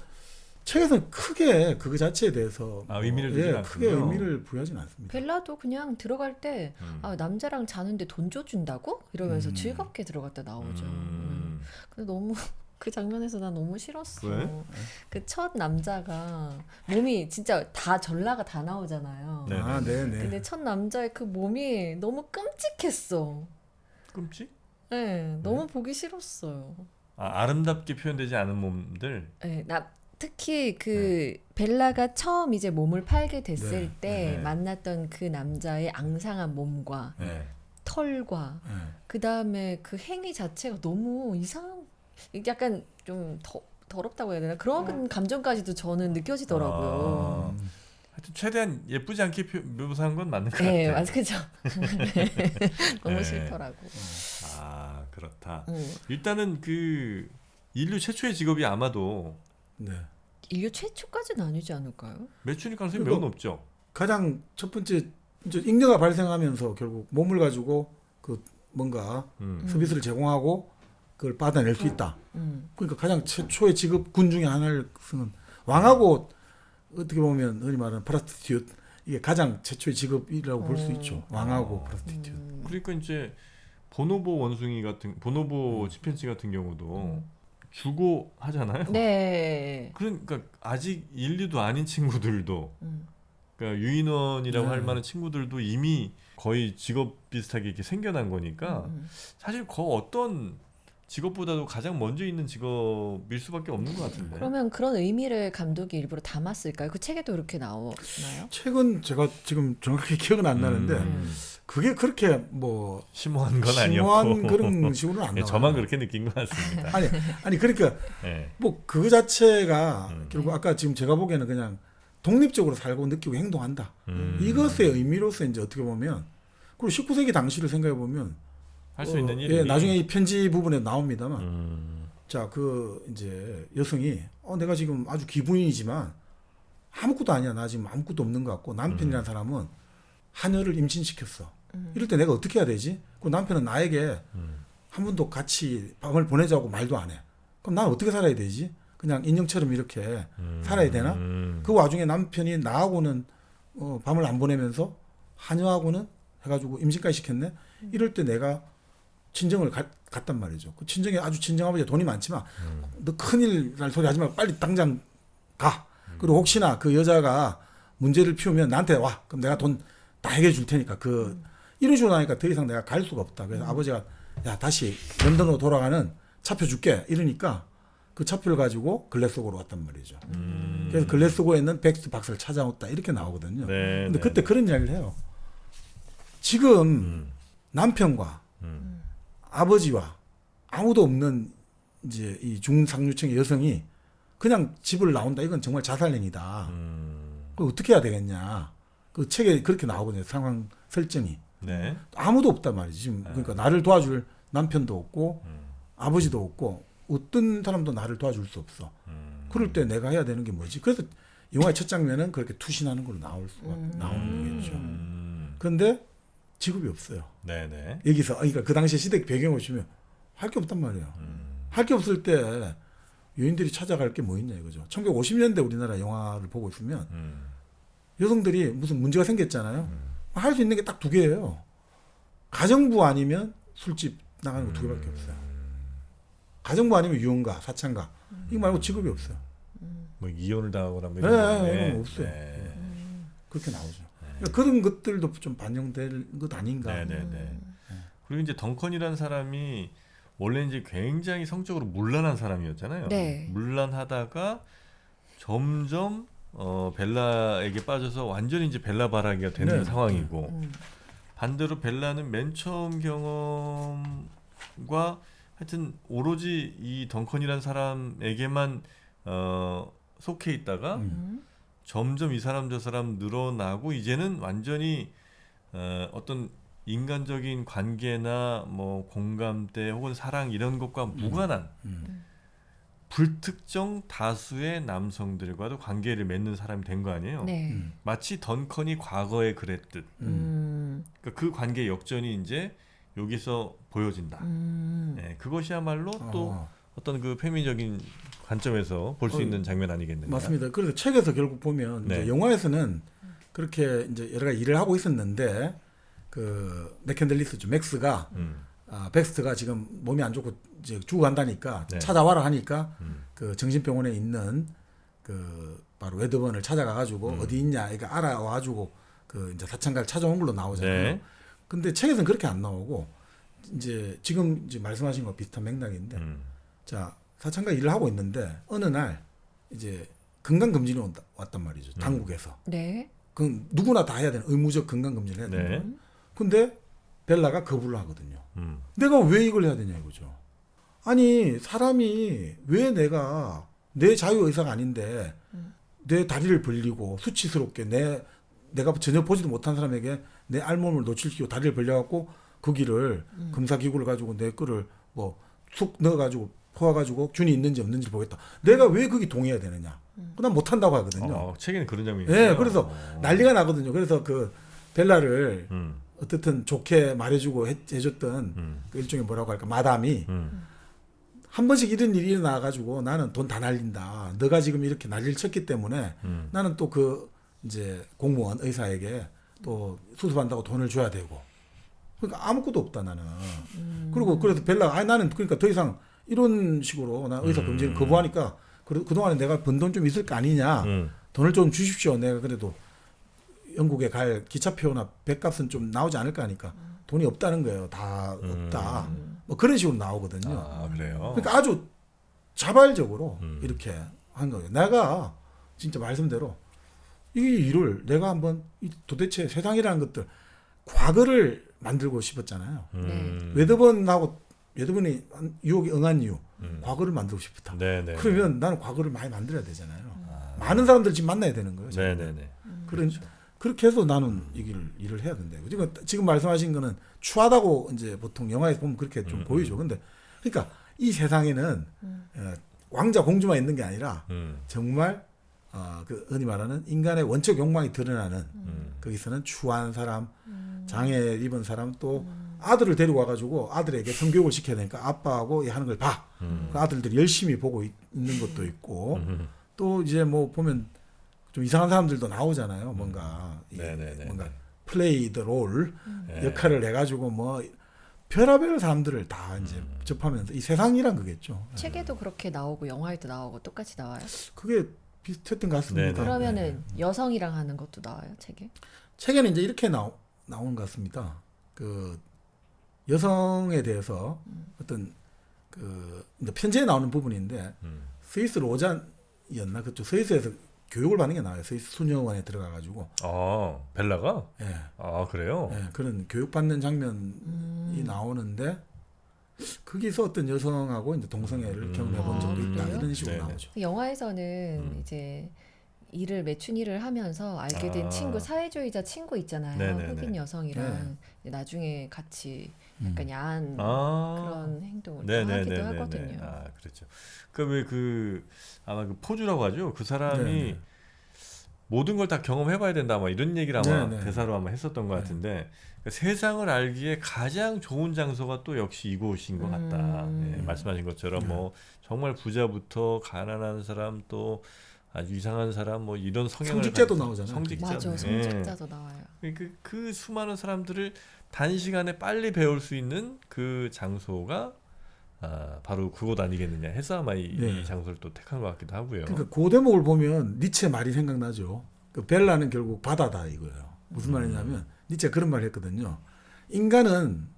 책에서는 크게 그거 자체에 대해서 의미를 두진 않군요. 크게 의미를 부여하진 않습니다. 벨라도 그냥 들어갈 때 아, 남자랑 자는데 돈 줘준다고? 이러면서 즐겁게 들어갔다 나오죠. 근데 너무 그 장면에서 난 너무 싫었어. 왜? 그 첫 남자가 몸이 진짜 다 전라가 다 나오잖아요. 네. 아, 네네. 근데 첫 남자의 그 몸이 너무 끔찍했어. 끔찍? 네, 너무 보기 싫었어요. 아름답게 표현되지 않은 몸들. 네, 특히 그 벨라가 처음 이제 몸을 팔게 됐을 네, 때 네. 만났던 그 남자의 앙상한 몸과 네. 털과 네. 그 다음에 그 행위 자체가 너무 약간 좀 더럽다고 해야 되나 그런 감정까지도 저는 느껴지더라고요. 하여튼 최대한 예쁘지 않게 묘사한 건 맞는 것 네, 같아. 맞아, 그죠. 너무 네. 싫더라고. 아 그렇다. 응. 일단은 그 인류 최초의 직업이 아마도 네. 인류 최초까지는 아니지 않을까요? 매춘일 가능성이 그거- 매우 높죠. 가장 첫 번째 이제 잉여가 발생하면서 결국 몸을 가지고 그 뭔가 서비스를 제공하고 그걸 받아낼 수 있다. 그러니까 가장 최초의 직업군 중에 하나를 쓰는 왕하고 어떻게 보면 흔히 말하는 프로스티튜트 이게 가장 최초의 직업이라고 볼 수 있죠. 왕하고 프로스티튜트. 그러니까 이제 보노보 치펜지 같은 경우도 주고 하잖아요. 네. 그러니까 아직 인류도 아닌 친구들도 음. 그러니까 유인원이라고 네. 할 만한 친구들도 이미 거의 직업 비슷하게 이렇게 생겨난 거니까 사실 그 어떤 직업보다도 가장 먼저 있는 직업일 수밖에 없는 것 같은데. 그러면 그런 의미를 감독이 일부러 담았을까요? 그 책에도 이렇게 나오나요? 책은 제가 지금 정확히 기억은 안 나는데 그게 그렇게 뭐 심오한 건 심오한 아니었고 그런 식으로는 안 예, 나와요. 저만 그렇게 느낀 것 같습니다. 아니 그러니까 예. 뭐 그 자체가 결국 아까 지금 제가 보기에는 그냥 독립적으로 살고 느끼고 행동한다. 이것의 의미로서 이제 어떻게 보면 그리고 19세기 당시를 생각해 보면 할 수 있는 일이 예, 나중에 이 편지 부분에 나옵니다만 음. 자 그 이제 여성이 내가 지금 아주 기부인이지만 아무것도 아니야. 나 지금 아무것도 없는 것 같고 남편이라는 사람은 하녀를 임신시켰어. 이럴 때 내가 어떻게 해야 되지? 그 남편은 나에게 한 번도 같이 밤을 보내자고 말도 안 해. 그럼 나는 어떻게 살아야 되지? 그냥 인형처럼 이렇게 살아야 되나? 그 와중에 남편이 나하고는 밤을 안 보내면서 하녀하고는 해가지고 임신까지 시켰네. 이럴 때 내가 친정을 갔단 말이죠. 그 친정에 아주 친정 아버지가 돈이 많지만 너 큰일 날 소리 하지 말고 빨리 당장 가. 그리고 혹시나 그 여자가 문제를 피우면 나한테 와. 그럼 내가 돈 다 해결해 줄 테니까 이런 식으로 하니까 더 이상 내가 갈 수가 없다. 그래서 아버지가 야 다시 런던으로 돌아가는 차표 줄게 이러니까 그 차표를 가지고 글래스고로 왔단 말이죠. 그래서 글래스고에 있는 백스 박사를 찾아왔다 이렇게 나오거든요. 네, 근데 네, 그때 그런 이야기를 해요. 지금 남편과 아버지와 아무도 없는 이제 이 중상류층의 여성이 그냥 집을 나온다. 이건 정말 자살행위다. 그 어떻게 해야 되겠냐. 그 책에 그렇게 나오거든요. 상황 설정이. 네. 아무도 없단 말이지. 지금 그러니까 나를 도와줄 남편도 없고 아버지도 없고 어떤 사람도 나를 도와줄 수 없어. 그럴 때 내가 해야 되는 게 뭐지? 그래서 영화의 첫 장면은 그렇게 투신하는 걸로 나오는 거겠죠. 그런데 직업이 없어요. 네네. 여기서 그러니까 그 당시 시대 배경을 보시면 할 게 없단 말이에요. 할 게 없을 때 여인들이 찾아갈 게 뭐 있냐 이거죠. 1950년대 우리나라 영화를 보고 있으면 여성들이 무슨 문제가 생겼잖아요. 할 수 있는 게 딱 두 개예요. 가정부 아니면 술집 나가는 거 두 개밖에 없어요. 가정부 아니면 유흥가, 사창가. 이거 말고 직업이 없어요. 뭐 이혼을 당하거나 뭐 네, 이런 거. 이런 거 없어요. 그렇게 나오죠. 그러니까 그런 것들도 좀 반영될 것 아닌가. 네네네. 그리고 이제 덩컨이라는 사람이 원래 이제 굉장히 성적으로 문란한 사람이었잖아요. 네. 문란하다가 점점 벨라에게 빠져서 완전히 이제 벨라 바라기가 되는 네. 상황이고 반대로 벨라는 맨 처음 경험과 하여튼 오로지 이 덩컨이라는 사람에게만 속해 있다가 점점 이 사람 저 사람 늘어나고 이제는 완전히 어떤 인간적인 관계나 뭐 공감대 혹은 사랑 이런 것과 무관한 불특정 다수의 남성들과도 관계를 맺는 사람이 된 거 아니에요. 네. 마치 던컨이 과거에 그랬듯. 그러니까 그 관계 역전이 이제 여기서 보여진다. 네, 그것이야말로 또 어떤 그 페미적인 관점에서 볼 수 있는 장면 아니겠는가? 맞습니다. 그래서 책에서 결국 보면 네. 이제 영화에서는 그렇게 이제 여러 가지 일을 하고 있었는데 그 맥켄들리스죠. 맥스가 벡스트가 지금 몸이 안 좋고 이제 죽어간다니까 네. 찾아와라 하니까 그 정신병원에 있는 그 바로 웨더번을 찾아가가지고 어디 있냐 이거 알아와가지고 그 이제 사창가를 찾아온 걸로 나오잖아요. 네. 근데 책에서는 그렇게 안 나오고 이제 지금 이제 말씀하신 거 비슷한 맥락인데 음. 자 사창가 일을 하고 있는데 어느 날 이제 건강검진이 왔단 말이죠. 당국에서. 네. 그 누구나 다 해야 되는 의무적 건강검진을 해야 돼요. 네. 근데 벨라가 거부를 하거든요. 음. 내가 왜 이걸 해야 되냐 이거죠. 아니 사람이 왜 내가 내 자유의사가 아닌데 내 다리를 벌리고 수치스럽게 내가 전혀 보지도 못한 사람에게 내 알몸을 노출시키고 다리를 벌려갖고 그 길을 검사기구를 가지고 내 거를 뭐 쑥 넣어가지고 포와가지고 균이 있는지 없는지 보겠다. 내가 왜 거기 동의해야 되느냐. 난 못한다고 하거든요. 책에는 그런 점이 예, 있어요. 그래서 난리가 나거든요. 그래서 그 벨라를 음. 어떻든 좋게 말해주고 해줬던 그 일종의 뭐라고 할까 마담이 한 번씩 이런 일이 일어나가지고 나는 돈 다 날린다. 너가 지금 이렇게 난리를 쳤기 때문에 나는 또 그 이제 공무원 의사에게 또 수습한다고 돈을 줘야 되고. 그러니까 아무것도 없다 나는. 그리고 그래서 벨라가 아니 나는 그러니까 더 이상 이런 식으로 나 의사 검진을 거부하니까 그동안에 내가 번 돈 좀 있을 거 아니냐. 돈을 좀 주십시오. 내가 그래도 영국에 갈 기차표나 백값은 좀 나오지 않을까 하니까 돈이 없다는 거예요. 다 없다. 뭐 그런 식으로 나오거든요. 아, 그래요. 그러니까 아주 자발적으로 이렇게 한 거예요. 내가 진짜 말씀대로 이 일을 내가 한번 도대체 세상이라는 것들 과거를 만들고 싶었잖아요. 웨더번이 유혹에 응한 이유 과거를 만들고 싶었다. 네네. 그러면 나는 과거를 많이 만들어야 되잖아요. 많은 사람들 지금 만나야 되는 거예요. 지금. 네네네. 그렇게 해서 나는 이 일을 해야 된다. 지금 말씀하신 거는 추하다고 이제 보통 영화에서 보면 그렇게 좀 보이죠. 근데 그러니까 이 세상에는 왕자 공주만 있는 게 아니라 정말 그 흔히 말하는 인간의 원적 욕망이 드러나는 거기서는 추한 사람, 장애 입은 사람 또 아들을 데리고 와가지고 아들에게 성교육을 시켜야 되니까 아빠하고 하는 걸 봐. 그 아들들이 열심히 보고 있는 것도 있고 또 이제 뭐 보면 좀 이상한 사람들도 나오잖아요. 뭔가 뭔가 플레이 더 롤 역할을 해가지고 뭐 별의별 사람들을 다 이제 접하면서 이 세상이란 거겠죠. 책에도 그렇게 나오고 영화에도 나오고 똑같이 나와요? 그게 비슷했던 것 같습니다. 네네. 그러면은 여성이랑 하는 것도 나와요, 책에? 책에는 이제 이렇게 나오는 것 같습니다. 그 여성에 대해서 어떤 그 이제 편지에 나오는 부분인데 스위스 로잔이었나 그쪽 스위스에서 교육을 받는 게 나와요. 스위스 수녀원에 들어가가지고. 벨라가? 예. 그래요? 예, 그런 교육받는 장면이 나오는데 거기서 어떤 여성하고 이제 동성애를 경험해본 적도 있다 그래요? 이런 식으로 네네. 나오죠. 영화에서는 이제 매춘 일을 하면서 알게 된 친구, 사회주의자 친구 있잖아요. 네네네. 흑인 여성이랑 네. 이제 나중에 같이 약간 야한 아. 그런 행동을 또 네네네네네. 하기도 하거든요. 그렇죠. 아마 그 포주라고 하죠. 그 사람이 네네. 모든 걸 다 경험해봐야 된다. 뭐 이런 얘기를 아마 네네. 대사로 아마 했었던 것 같은데 그러니까 세상을 알기에 가장 좋은 장소가 또 역시 이곳인 것 같다. 말씀하신 것처럼 뭐 정말 부자부터 가난한 사람 또 아주 이상한 사람 뭐 이런 성향을 성직자도 가진- 나오잖아요. 성직자. 맞아, 예. 성직자도 나와요. 그 수많은 사람들을 단시간에 빨리 배울 수 있는 그 장소가 바로 그곳 아니겠느냐 해서 아마 이 네. 장소를 또 택한 것 같기도 하고요. 그러니까 그 대목을 보면 니체 말이 생각나죠. 그 벨라는 결국 바다다 이거예요. 무슨 말이냐면 니체가 그런 말을 했거든요. 인간은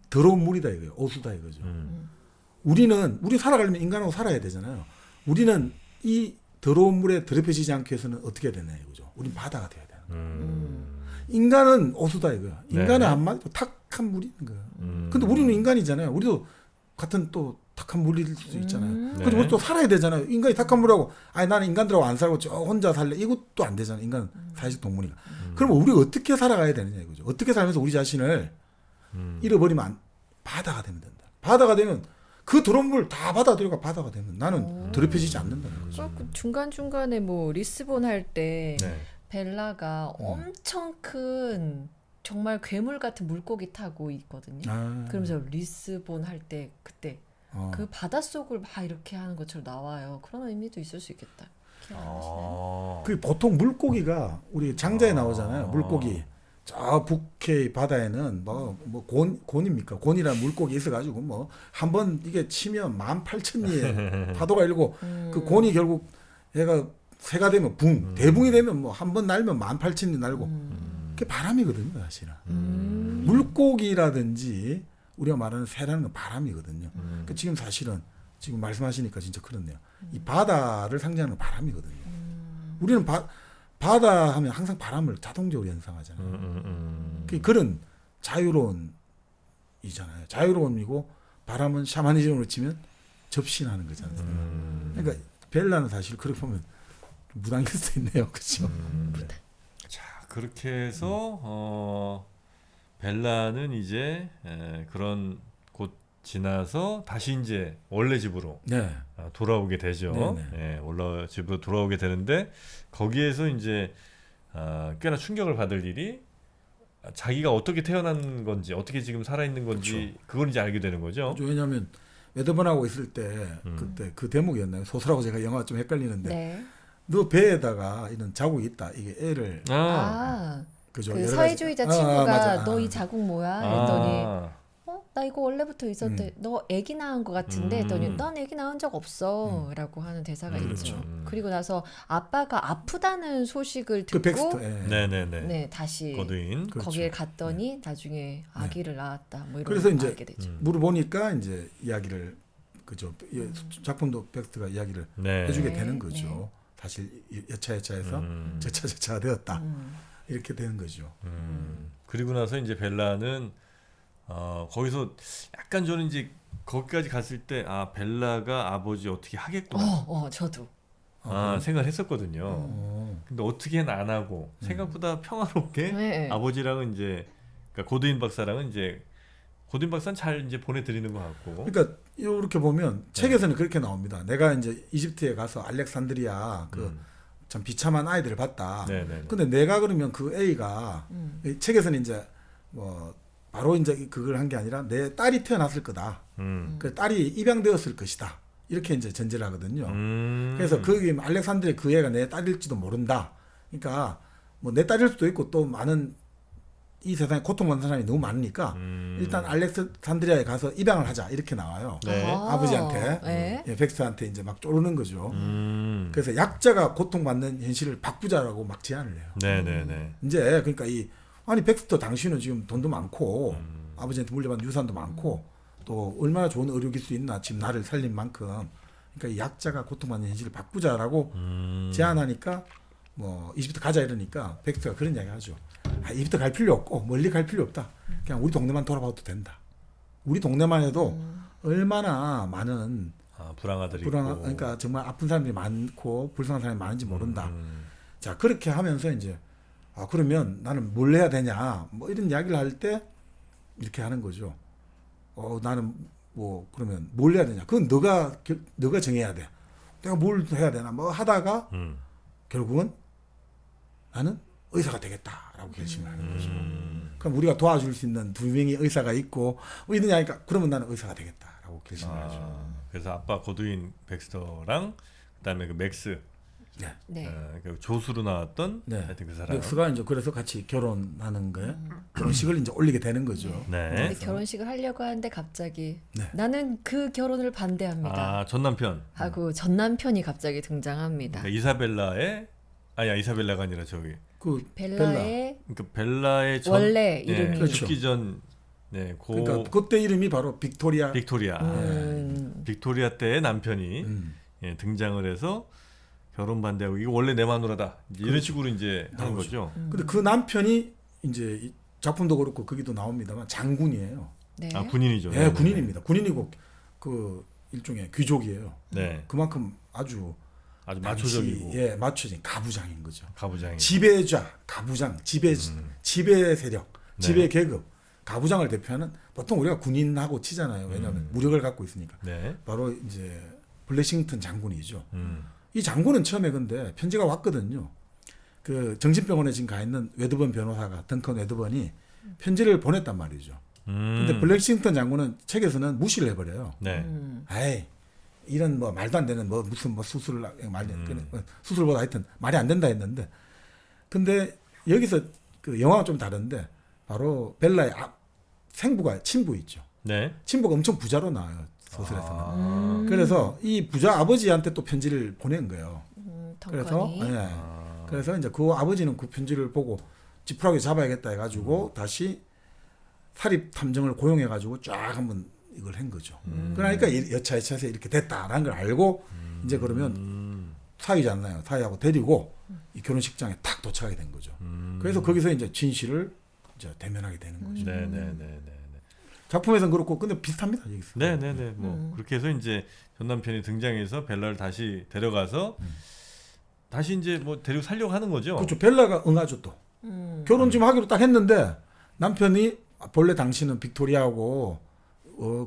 더러운 물이다 이거예요. 오수다 이거죠. 우리 살아가려면 인간하고 살아야 되잖아요. 우리는 이 더러운 물에 더럽혀지지 않기 위해서는 어떻게 해야 되냐 이거죠. 우린 바다가 돼야 돼요. 인간은 오수다 이거야. 인간은 네. 한마디로 탁한 물이 있는 거예요. 근데 우리는 인간이잖아요. 우리도 같은 또 탁한 물일 수 있잖아요. 근데 네. 우리 또 살아야 되잖아요. 인간이 탁한 물하고 아니 나는 인간들하고 안 살고 저 혼자 살래 이것도 안 되잖아요. 인간은 사회적 동물이니까. 그럼 우리가 어떻게 살아가야 되느냐 이거죠. 어떻게 살면서 우리 자신을 잃어버리면 바다가 되면 된다. 바다가 되면 그 더러운 물 다 받아들여가 바다가 되면 나는 더럽혀지지 않는다는 거죠. 그 중간중간에 뭐 리스본 할 때 네. 벨라가 엄청 큰 정말 괴물 같은 물고기 타고 있거든요. 그러면서 리스본 할 때 그때 그 바닷속을 막 이렇게 하는 것처럼 나와요. 그런 의미도 있을 수 있겠다. 기억나시나요? 그 보통 물고기가 우리 장자에 나오잖아요. 물고기. 저 북해 바다에는 뭐 곤입니까? 곤이라는 물고기 있어가지고 뭐 한번 이게 치면 18,000리의 파도가 일고 그 곤이 결국 얘가 새가 되면 대붕이 되면 뭐 한 번 날면 18,000리 날고 그게 바람이거든요, 사실은. 물고기라든지 우리가 말하는 새라는 건 바람이거든요. 그러니까 지금 사실은 지금 말씀하시니까 진짜 그렇네요. 이 바다를 상징하는 건 바람이거든요. 우리는 바다 하면 항상 바람을 자동적으로 연상하잖아요. 그런 자유로운 이잖아요. 자유로움이고 바람은 샤머니즘으로 치면 접신하는 거잖아요. 그러니까 벨라는 사실 그렇게 보면 무당일 수도 있네요. 그렇죠? 자, 그렇게 해서 벨라는 이제 그런 곳 지나서 다시 이제 원래 집으로 네. 돌아오게 되죠. 네네. 예, 원래 집으로 돌아오게 되는데 거기에서 이제 꽤나 충격을 받을 일이 자기가 어떻게 태어난 건지 어떻게 지금 살아있는 건지 그걸 이제 알게 되는 거죠. 왜냐하면 웨더번하고 있을 때 그때 그 대목이었나요? 소설하고 제가 영화 좀 헷갈리는데 네. 너 배에다가 이런 자국이 있다. 이게 애를 아, 그죠? 그 여러 가지- 사회주의자 친구가 맞아. 너 이 자국 뭐야? 했더니 아, 나 이거 원래부터 있었대. 너 애기 낳은 것 같은데 했더니 음. 난 애기 낳은 적 없어 라고 하는 대사가 그렇죠. 있죠. 그리고 나서 아빠가 아프다는 소식을 듣고 그 텍스트. 예. 네네네. 네, 다시 고두인. 그렇죠. 거기에 갔더니 나중에 아기를 낳았다. 뭐 이런 그래서 걸 이제 알게 되죠. 물어보니까 이제 이야기를 그죠? 작품도 텍스트가 이야기를 네. 해주게 네, 되는 거죠. 네. 사실 여차여차해서 음. 저차저차가 되었다. 음. 이렇게 되는 거죠. 그리고 나서 이제 벨라는 거기서 약간 저는 이제 거기까지 갔을 때 벨라가 아버지 어떻게 하겠구나 저도. 생각을 했었거든요. 어. 근데 어떻게는 안 하고 생각보다 평화롭게 네. 아버지랑은 이제 그러니까 고두인 박사랑은 이제 고두인 박사는 잘 이제 보내드리는 것 같고. 그러니까 이렇게 보면 책에서는 그렇게 나옵니다. 내가 이제 이집트에 가서 알렉산드리아 그 참 비참한 아이들을 봤다. 네네. 근데 내가 그러면 그 A가 이 책에서는 이제 뭐 바로 이제 그걸 한 게 아니라 내 딸이 태어났을 거다. 그 딸이 입양되었을 것이다. 이렇게 이제 전제를 하거든요. 그래서 그 알렉산드리아 그 애가 내 딸일지도 모른다. 그러니까 뭐 내 딸일 수도 있고 또 많은 이 세상에 고통받는 사람이 너무 많으니까 일단 알렉산드리아에 가서 입양을 하자 이렇게 나와요. 네. 아버지한테 네. 예, 벡스한테 이제 막 쪼르는 거죠. 그래서 약자가 고통받는 현실을 바꾸자라고 막 제안을 해요. 네네네. 이제 그러니까 아니 벡스터 당신은 지금 돈도 많고 아버지한테 물려받은 유산도 많고 또 얼마나 좋은 의료기수 있나 지금 나를 살린 만큼 그러니까 이 약자가 고통받는 현실을 바꾸자라고 제안하니까 뭐 이집트 가자 이러니까 벡스터가 그런 이야기 하죠. 이집트 갈 필요 없고 멀리 갈 필요 없다. 그냥 우리 동네만 돌아봐도 된다. 우리 동네만 해도 얼마나 많은 불황아들이 그러니까 정말 아픈 사람들이 많고 불쌍한 사람이 많은지 모른다. 자 그렇게 하면서 이제 그러면 나는 뭘 해야 되냐 뭐 이런 이야기를 할 때 이렇게 하는 거죠. 나는 뭐 그러면 뭘 해야 되냐? 그건 너가 정해야 돼. 내가 뭘 해야 되나? 뭐 하다가 결국은 나는 의사가 되겠다라고 결심을 하는 거죠. 그럼 우리가 도와줄 수 있는 두 명의 의사가 있고 이런 이야기가 그러면 나는 의사가 되겠다라고 결심을 하죠. 그래서 아빠 고두인 백스터랑 그다음에 그 맥스 네. 그 조수로 나왔던 네. 하여튼 그 사람. 맥스가 이제 그래서 같이 결혼하는 거예요. 결혼식을 이제 올리게 되는 거죠. 네. 근데 결혼식을 하려고 하는데 갑자기 네. 나는 그 결혼을 반대합니다. 전 남편. 하고 전 남편이 갑자기 등장합니다. 그러니까 이사벨라의 아니야 이사벨라가 아니라 저기 그 벨라의 그러니까 벨라의 전 원래 이름이 그렇죠. 죽기 전 그러니까 그때 이름이 바로 빅토리아. 빅토리아. 빅토리아 때의 남편이 등장을 해서 결혼 반대하고 이거 원래 내 마누라다. 이런 그렇죠. 식으로 이제 하는 거죠. 근데 그 남편이 이제 이 작품도 그렇고 거기도 나옵니다만 장군이에요. 네. 군인이죠. 예, 군인입니다. 군인이고 그 일종의 귀족이에요. 네. 그만큼 아주 마초적이고 당시, 예, 마초적인 가부장인 거죠. 가부장이. 지배자, 가부장, 지배 세력, 네. 지배 계급, 가부장을 대표하는 보통 우리가 군인하고 치잖아요. 왜냐하면 무력을 갖고 있으니까. 네. 바로 이제 블래싱턴 장군이죠. 이 장군은 처음에 근데 편지가 왔거든요. 그 정신병원에 지금 가 있는 웨드번 변호사가 덩컨 웨드번이 편지를 보냈단 말이죠. 근데 블래싱턴 장군은 책에서는 무시를 해버려요. 네. 에이 이런 뭐 말도 안 되는 뭐 무슨 뭐 수술을 수술보다 하여튼 말이 안 된다 했는데 근데 여기서 그 영화가 좀 다른데 바로 벨라의 생부가 친부 있죠. 네. 친부가 엄청 부자로 나와요 소설에서는. 그래서 이 부자 아버지한테 또 편지를 보낸 거예요. 그래서 덩컨이. 그래서 이제 그 아버지는 그 편지를 보고 지푸라기 잡아야겠다 해가지고 다시 사립 탐정을 고용해가지고 쫙 한번 이걸 한 거죠. 그러니까 여차여차해서 이렇게 됐다라는 걸 알고 이제 그러면 사위잖아요. 사위하고 데리고 이 결혼식장에 탁 도착하게 된 거죠. 그래서 거기서 이제 진실을 이제 대면하게 되는 거죠. 네네네. 작품에서는 그렇고 근데 비슷합니다. 여기서. 네네네. 뭐 그렇게 해서 이제 전 남편이 등장해서 벨라를 다시 데려가서 다시 이제 뭐 데리고 살려고 하는 거죠. 그렇죠. 벨라가 응하죠 또. 결혼 지금 하기로 딱 했는데 남편이 본래 당신은 빅토리아하고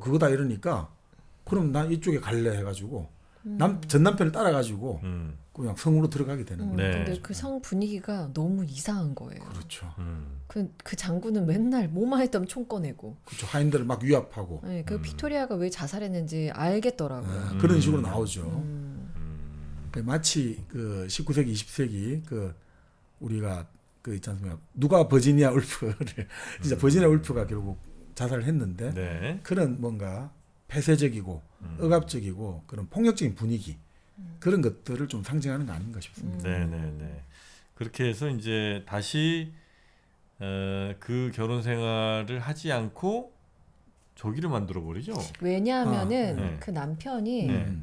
그거다 이러니까 그럼 나 이쪽에 갈래 해가지고 전 남편을 따라가지고 그냥 성으로 들어가게 되는 거예요. 네. 근데 그 성 분위기가 너무 이상한 거예요. 그렇죠. 그 장군은 맨날 뭐만 했다면 총 꺼내고. 그렇죠. 하인들을 막 위협하고 네, 그 빅토리아가 왜 자살했는지 알겠더라고요. 그런 식으로 나오죠. 마치 그 19세기, 20세기 그 우리가 그 있지 않습니까? 누가 버지니아 울프를 진짜 버지니아 울프가 결국 자살을 했는데 네. 그런 뭔가 폐쇄적이고 억압적이고 그런 폭력적인 분위기 그런 것들을 좀 상징하는 거 아닌가 싶습니다. 네네네. 그렇게 해서 이제 다시 그 결혼 생활을 하지 않고 조기를 만들어 버리죠. 왜냐하면은 네. 그 남편이 네.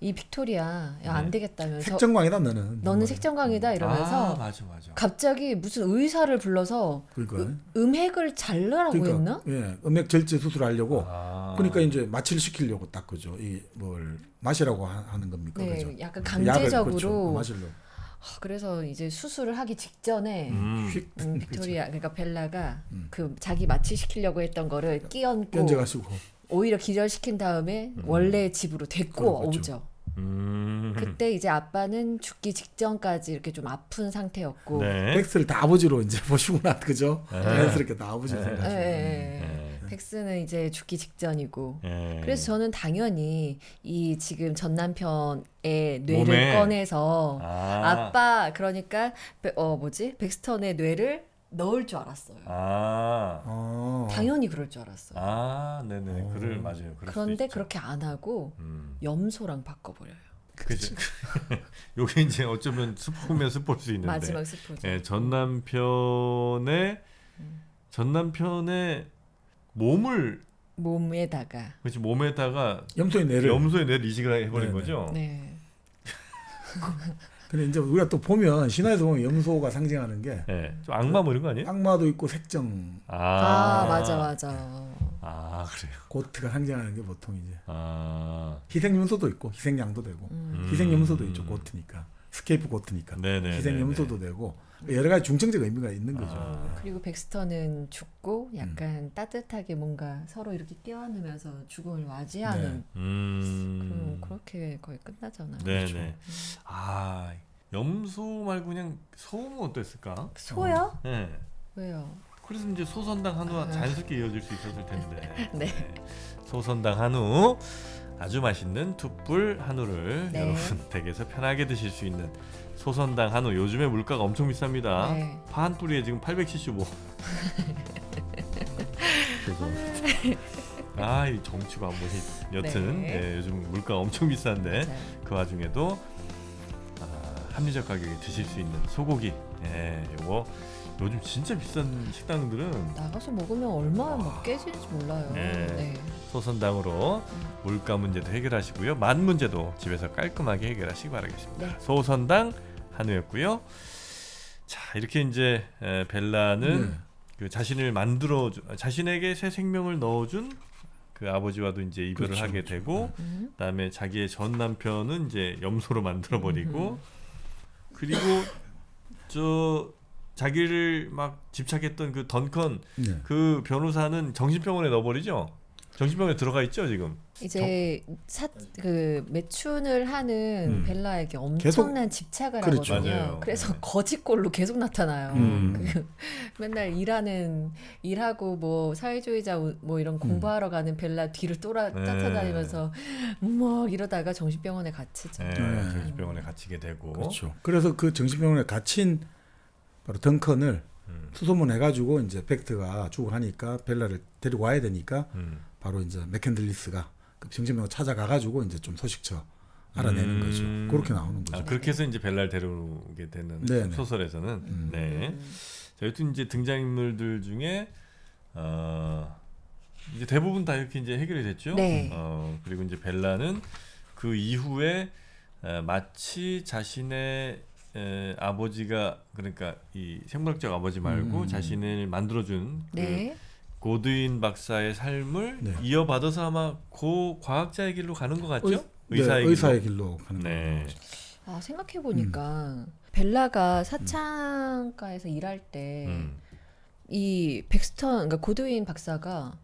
이 빅토리아 야, 안 되겠다면서 색정광이다 너는. 너는 색정강이다 이러면서 맞아. 갑자기 무슨 의사를 불러서 그러니까. 음핵을 자르라고 했나? 예, 음액 절제 수술하려고. 아. 그러니까 이제 마취를 시키려고 딱 그죠. 이 뭘 마시라고 하는 겁니까? 네, 그죠? 약간 약을, 강제적으로. 그렇죠. 마시려고. 그래서 이제 수술을 하기 직전에 휙 빅토리아 그러니까 벨라가 그 자기 마취시키려고 했던 거를 끼얹고 견제가지고. 오히려 기절시킨 다음에 원래 집으로 데리고 그렇죠. 오죠. 그때 이제 아빠는 죽기 직전까지 이렇게 좀 아픈 상태였고 네. 텍스를 다 아버지로 이제 보시구나 그죠? 자연스럽게 다 아버지로 예, 생각하시고. 예, 예. 백스는 이제 죽기 직전이고 네. 그래서 저는 당연히 이 지금 전 남편의 뇌를 몸에. 꺼내서 아. 아빠 그러니까 백스턴의 뇌를 넣을 줄 알았어요. 당연히 그럴 줄 알았어요. 네네. 그럴 맞아요. 그럴 수도 그런데 있죠. 그렇게 안 하고 염소랑 바꿔버려요. 그죠. 요게 이제 어쩌면 스포면 스포일 수 있는데. 마지막 스포죠. 예, 전 남편의 몸을 몸에다가 그렇지 몸에다가 염소의 뇌를. 염소의 뇌를 이식을 해버린 네네. 거죠. 네. 근데 이제 우리가 또 보면 신화에서 보면 염소가 상징하는 게 예, 좀 악마 뭐 이런 거 아니에요? 악마도 있고 색정 맞아. 그래요. 고트가 상징하는 게 보통 이제 희생염소도 있고 희생양도 되고 희생염소도 있죠 고트니까 스케이프 고트니까 네네. 희생염소도 되고 여러 가지 중증적 의미가 있는 거죠. 그리고 백스턴은 죽고 약간 따뜻하게 뭔가 서로 이렇게 껴안으면서 죽음을 맞이하는 그렇게 거의 끝나잖아요. 네네. 염소 말고 그냥 소는 어땠을까? 소요? 네. 왜요? 그래서 이제 소선당 한우가 자연스럽게 이어질 수 있었을 텐데. 네. 소선당 한우 아주 맛있는 툭불 한우를 네. 여러분 댁에서 편하게 드실 수 있는 소선당 한우 요즘에 물가가 엄청 비쌉니다. 네. 파 한 뿌리에 지금 875. 죄송합니다. 이 정치가 안 보니 여튼 네. 요즘 물가가 엄청 비싼데 맞아요. 그 와중에도 합리적 가격에 드실 수 있는 소고기 요거 요즘 진짜 비싼 식당들은 나가서 먹으면 얼마나 막 깨지는지 몰라요. 네. 네. 소선당으로 물가 문제도 해결하시고요. 맛 문제도 집에서 깔끔하게 해결하시기 바라겠습니다. 네. 소선당 한우였고요. 자 이렇게 이제 벨라는 네. 그 자신에게 새 생명을 넣어준 그 아버지와도 이제 이별을 그렇죠, 하게 그렇죠. 되고 그다음에 자기의 전 남편은 이제 염소로 만들어 버리고 그리고 자기를 막 집착했던 그 던컨 네. 그 변호사는 정신병원에 넣어버리죠. 정신병원에 들어가 있죠 지금. 이제 그 매춘을 하는 벨라에게 엄청난 집착을 그렇죠. 하거든요. 맞아요. 그래서 네. 거짓골로 계속 나타나요. 맨날 일하고 뭐 사회주의자 뭐 이런 공부하러 가는 벨라 뒤를 쫓아다니면서 막 이러다가 정신병원에 갇히죠. 네, 네. 정신병원에 갇히게 되고. 그렇죠. 그래서 그 정신병원에 갇힌 바로 덩컨을 수소문해가지고 이제 벡트가 죽어가니까 벨라를 데리고 와야 되니까 바로 이제 맥켄들리스가 그 정신병원 찾아가가지고 이제 좀 소식처 알아내는 거죠. 그렇게 나오는 거죠. 그렇게 해서 이제 벨라를 데려오게 되는 네네. 소설에서는 네. 자, 여튼 이제 등장인물들 중에 이제 대부분 다 이렇게 이제 해결이 됐죠. 네. 그리고 이제 벨라는 그 이후에 마치 자신의 아버지가 그러니까 이 생물학적 아버지 말고 자신을 만들어준 네. 그 고드윈 박사의 삶을 네. 이어받아서 아마 고 과학자의 길로 가는 것 같죠? 네, 의사의 의사의 길로 가는 네. 거죠. 아, 생각해 보니까 벨라가 사창가에서 일할 때 이 백스턴, 그러니까 고드윈 박사가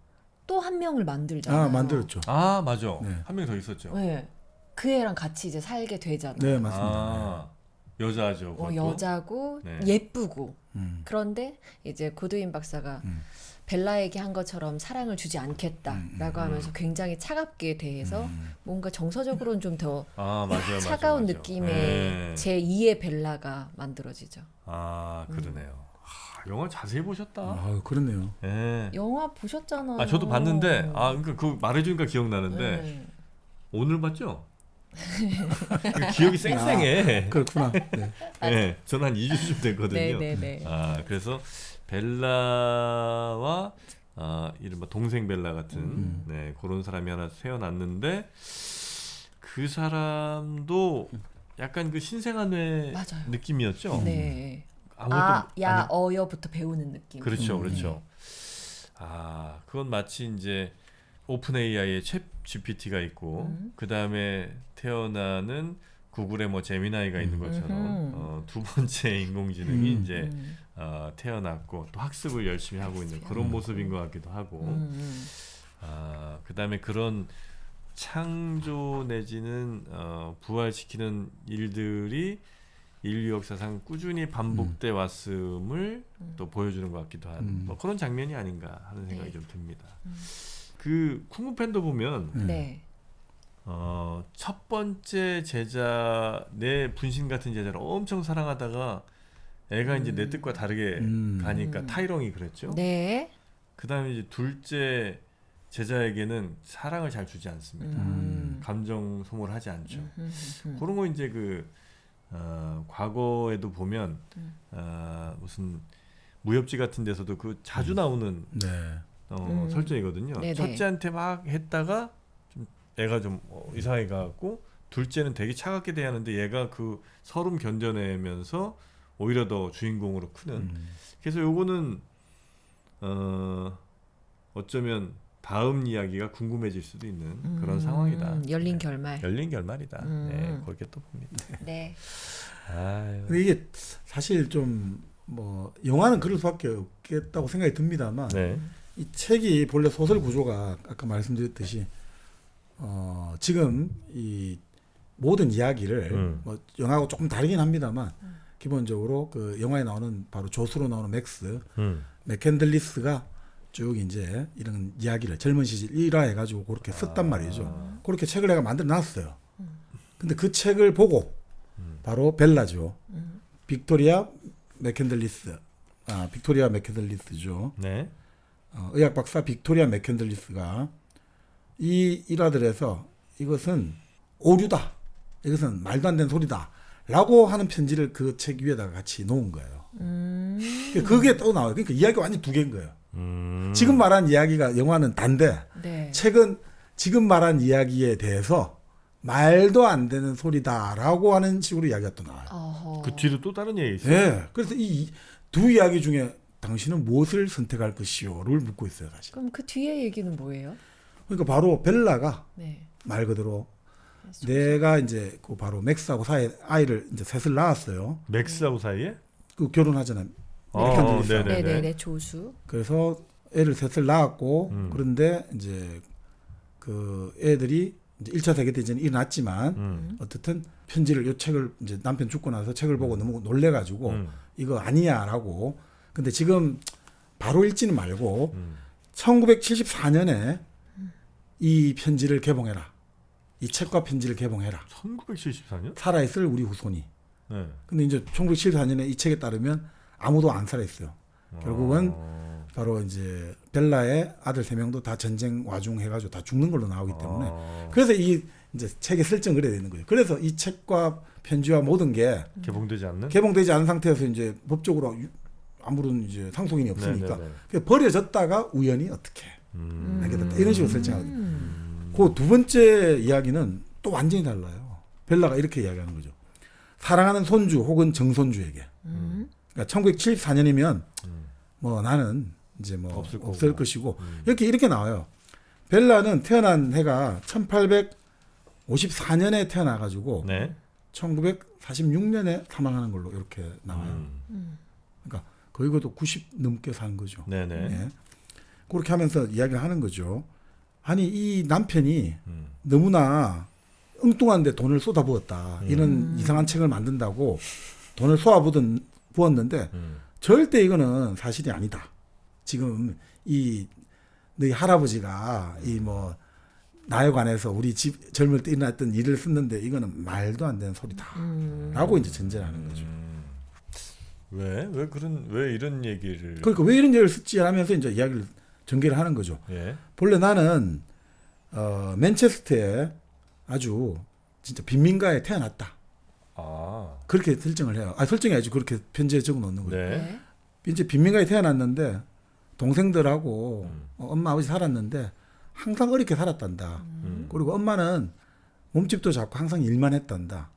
또 한 명을 만들잖아요. 만들었죠. 아 맞아. 네. 한 명 더 있었죠. 네. 그 애랑 같이 이제 살게 되잖아요. 네, 맞습니다. 아, 여자죠. 그것도. 여자고 네. 예쁘고. 음. 그런데 이제 고드윈 박사가 벨라에게 한 것처럼 사랑을 주지 않겠다라고 하면서 굉장히 차갑게 대해서 뭔가 정서적으로는 좀 더 아 맞아요. 차가운 맞아. 느낌의 네. 제2의 벨라가 만들어지죠. 아 그러네요. 영화 자세히 보셨다. 아, 그렇네요. 네. 영화 보셨잖아요. 아 저도 봤는데 그러니까 그 말해주니까 기억나는데 네. 오늘 봤죠? 그 기억이 쌩쌩해. 그렇구나. 네. 네, 저는 한 2주쯤 됐거든요. 네네네. 그래서 벨라와 이른바 동생 벨라 같은 네, 그런 사람이 하나 태어났는데 그 사람도 약간 그 신생아뇌 맞아요. 느낌이었죠. 네. 아무것도 야, 어여부터 배우는 느낌. 그렇죠, 그렇죠. 그건 마치 이제 오픈 AI의 챗 GPT가 있고 그 다음에 태어나는 구글의 뭐 제미나이가 있는 것처럼 두 번째 인공지능이 이제 태어났고 또 학습을 열심히 하고 있는 그런 모습인 것 같기도 하고 그 다음에 그런 창조 내지는 부활시키는 일들이 인류 역사상 꾸준히 반복돼 왔음을 또 보여주는 것 같기도 한 뭐 그런 장면이 아닌가 하는 생각이 좀 듭니다. 그 쿵푸팬도 보면 네. 첫 번째 제자 내 분신 같은 제자를 엄청 사랑하다가 애가 이제 내 뜻과 다르게 가니까 타이렁이 그랬죠. 네. 그다음에 이제 둘째 제자에게는 사랑을 잘 주지 않습니다. 감정 소모를 하지 않죠. 그런 거 이제 그 과거에도 보면 무슨 무협지 같은 데서도 그 자주 나오는 네. 설정이거든요. 네네. 첫째한테 막 했다가 좀 애가 좀 이상하게 가고 둘째는 되게 차갑게 대하는데 얘가 그 서름 견뎌내면서 오히려 더 주인공으로 크는. 그래서 요거는 어쩌면 다음 이야기가 궁금해질 수도 있는 그런 상황이다. 열린 네. 결말. 열린 결말이다. 네, 그렇게 또 봅니다. 네. 아유. 근데 이게 사실 좀 뭐 영화는 그럴 수밖에 없겠다고 생각이 듭니다만 네. 이 책이 본래 소설 구조가 아까 말씀드렸듯이 지금 이 모든 이야기를 뭐 영화하고 조금 다르긴 합니다만 기본적으로 그 영화에 나오는 바로 조수로 나오는 맥스 맥캔들리스가 쭉 이제 이런 이야기를 젊은 시절 일화해가지고 그렇게 썼단 말이죠. 그렇게 책을 내가 만들어 놨어요. 근데 그 책을 보고 바로 벨라죠. 빅토리아 맥캔들리스죠. 네. 의학 박사 빅토리아 맥캔들리스가 이 일화들에서 이것은 오류다. 이것은 말도 안 되는 소리다. 라고 하는 편지를 그 책 위에다가 같이 놓은 거예요. 그게 또 나와요. 그러니까 이야기가 완전 두 개인 거예요. 지금 말한 이야기가 영화는 단데 네. 책은 지금 말한 이야기에 대해서 말도 안 되는 소리다라고 하는 식으로 이야기가 또 나와요. 어허. 그 뒤로 또 다른 얘기 있어요. 네. 그래서 이 두 이야기 중에 당신은 무엇을 선택할 것이오를 묻고 있어요, 사실. 그럼 그 뒤에 얘기는 뭐예요? 그러니까 바로 벨라가 네. 말 그대로 내가 이제 그 바로 맥스하고 사이에 아이를 이제 셋을 낳았어요. 맥스하고 사이에? 그 결혼하잖아요. 네네네. 네네네. 조수. 그래서 애를 셋을 낳았고 그런데 이제 그 애들이 이제 1차 세계대전이 일어났지만 어쨌든 편지를 이 책을 이제 남편 죽고 나서 책을 보고 너무 놀래가지고 이거 아니야라고. 근데 지금 바로 읽지는 말고 1974년에 이 편지를 개봉해라. 이 책과 편지를 개봉해라. 1974년? 살아있을 우리 후손이. 네. 근데 이제 1974년에 이 책에 따르면 아무도 안 살아있어요. 결국은 바로 이제 벨라의 아들 3명도 다 전쟁 와중 해가지고 다 죽는 걸로 나오기 때문에 그래서 이 이제 책에 설정을 해야 되는 거예요. 그래서 이 책과 편지와 모든 게 개봉되지 않는? 개봉되지 않은 상태에서 이제 법적으로 아무런 이제 상속인이 없으니까 네네네. 그래서 버려졌다가 우연히 어떻게 알게 됐다 이런 식으로 설정하거든요. 음. 그 두 번째 이야기는 또 완전히 달라요. 벨라가 이렇게 이야기하는 거죠. 사랑하는 손주 혹은 정손주에게. 그러니까 1974년이면 뭐 나는 이제 뭐 없을 없을 거고. 것이고 이렇게 나와요. 벨라는 태어난 해가 1854년에 태어나가지고 네. 1946년에 사망하는 걸로 이렇게 나와요. 음. 그러니까 거의 그것도 90 넘게 산 거죠. 네네. 예. 그렇게 하면서 이야기를 하는 거죠. 아니 이 남편이 음. 너무나 엉뚱한데 돈을 쏟아부었다. 이런 이상한 책을 만든다고 돈을 부었는데 절대 이거는 사실이 아니다. 지금 이 너희 할아버지가 이 뭐 나에 관해서 우리 집 젊을 때 일어났던 일을 썼는데 이거는 말도 안 되는 소리다라고 이제 전제하는 거죠. 왜 이런 얘기를? 그러니까 왜 이런 얘기를 썼지 하면서 이제 이야기를 전개를 하는 거죠. 예. 본래 나는 맨체스터에 아주 진짜 빈민가에 태어났다. 아. 그렇게 설정을 해요. 설정이 아니지 그렇게 편지에 적어 놓는 거예요. 네. 네. 이제 빈민가에 태어났는데 동생들하고 엄마 아버지 살았는데 항상 어렵게 살았단다. 그리고 엄마는 몸집도 작고 항상 일만 했단다.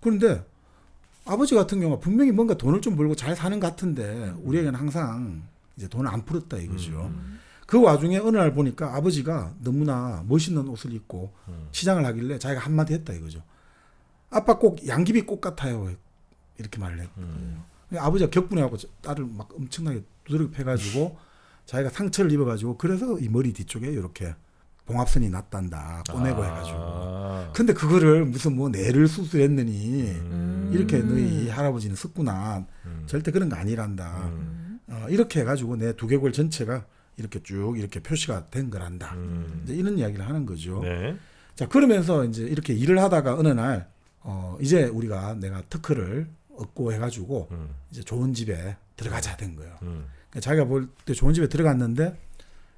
그런데 아버지 같은 경우가 분명히 뭔가 돈을 좀 벌고 잘 사는 것 같은데 우리에게는 항상 이제 돈을 안 풀었다 이거죠. 그 와중에 어느 날 보니까 아버지가 너무나 멋있는 옷을 입고 시장을 하길래 자기가 한마디 했다 이거죠. 아빠 꼭 양귀비 꽃 같아요. 이렇게 말을 했거든요. 아버지가 격분해갖고 딸을 막 엄청나게 두드려 패가지고 자기가 상처를 입어가지고 그래서 이 머리 뒤쪽에 이렇게 봉합선이 났단다. 꺼내고 해가지고. 근데 그거를 무슨 뭐 뇌를 수술했느니 이렇게 너희 할아버지는 썼구나. 절대 그런 거 아니란다. 이렇게 해가지고 내 두개골 전체가 이렇게 쭉 이렇게 표시가 된 거란다. 이제 이런 이야기를 하는 거죠. 네. 자 그러면서 이제 이렇게 일을 하다가 어느 날 이제 내가 특허를 얻고 해가지고 이제 좋은 집에 들어가자 된 거예요. 그러니까 자기가 볼 때 좋은 집에 들어갔는데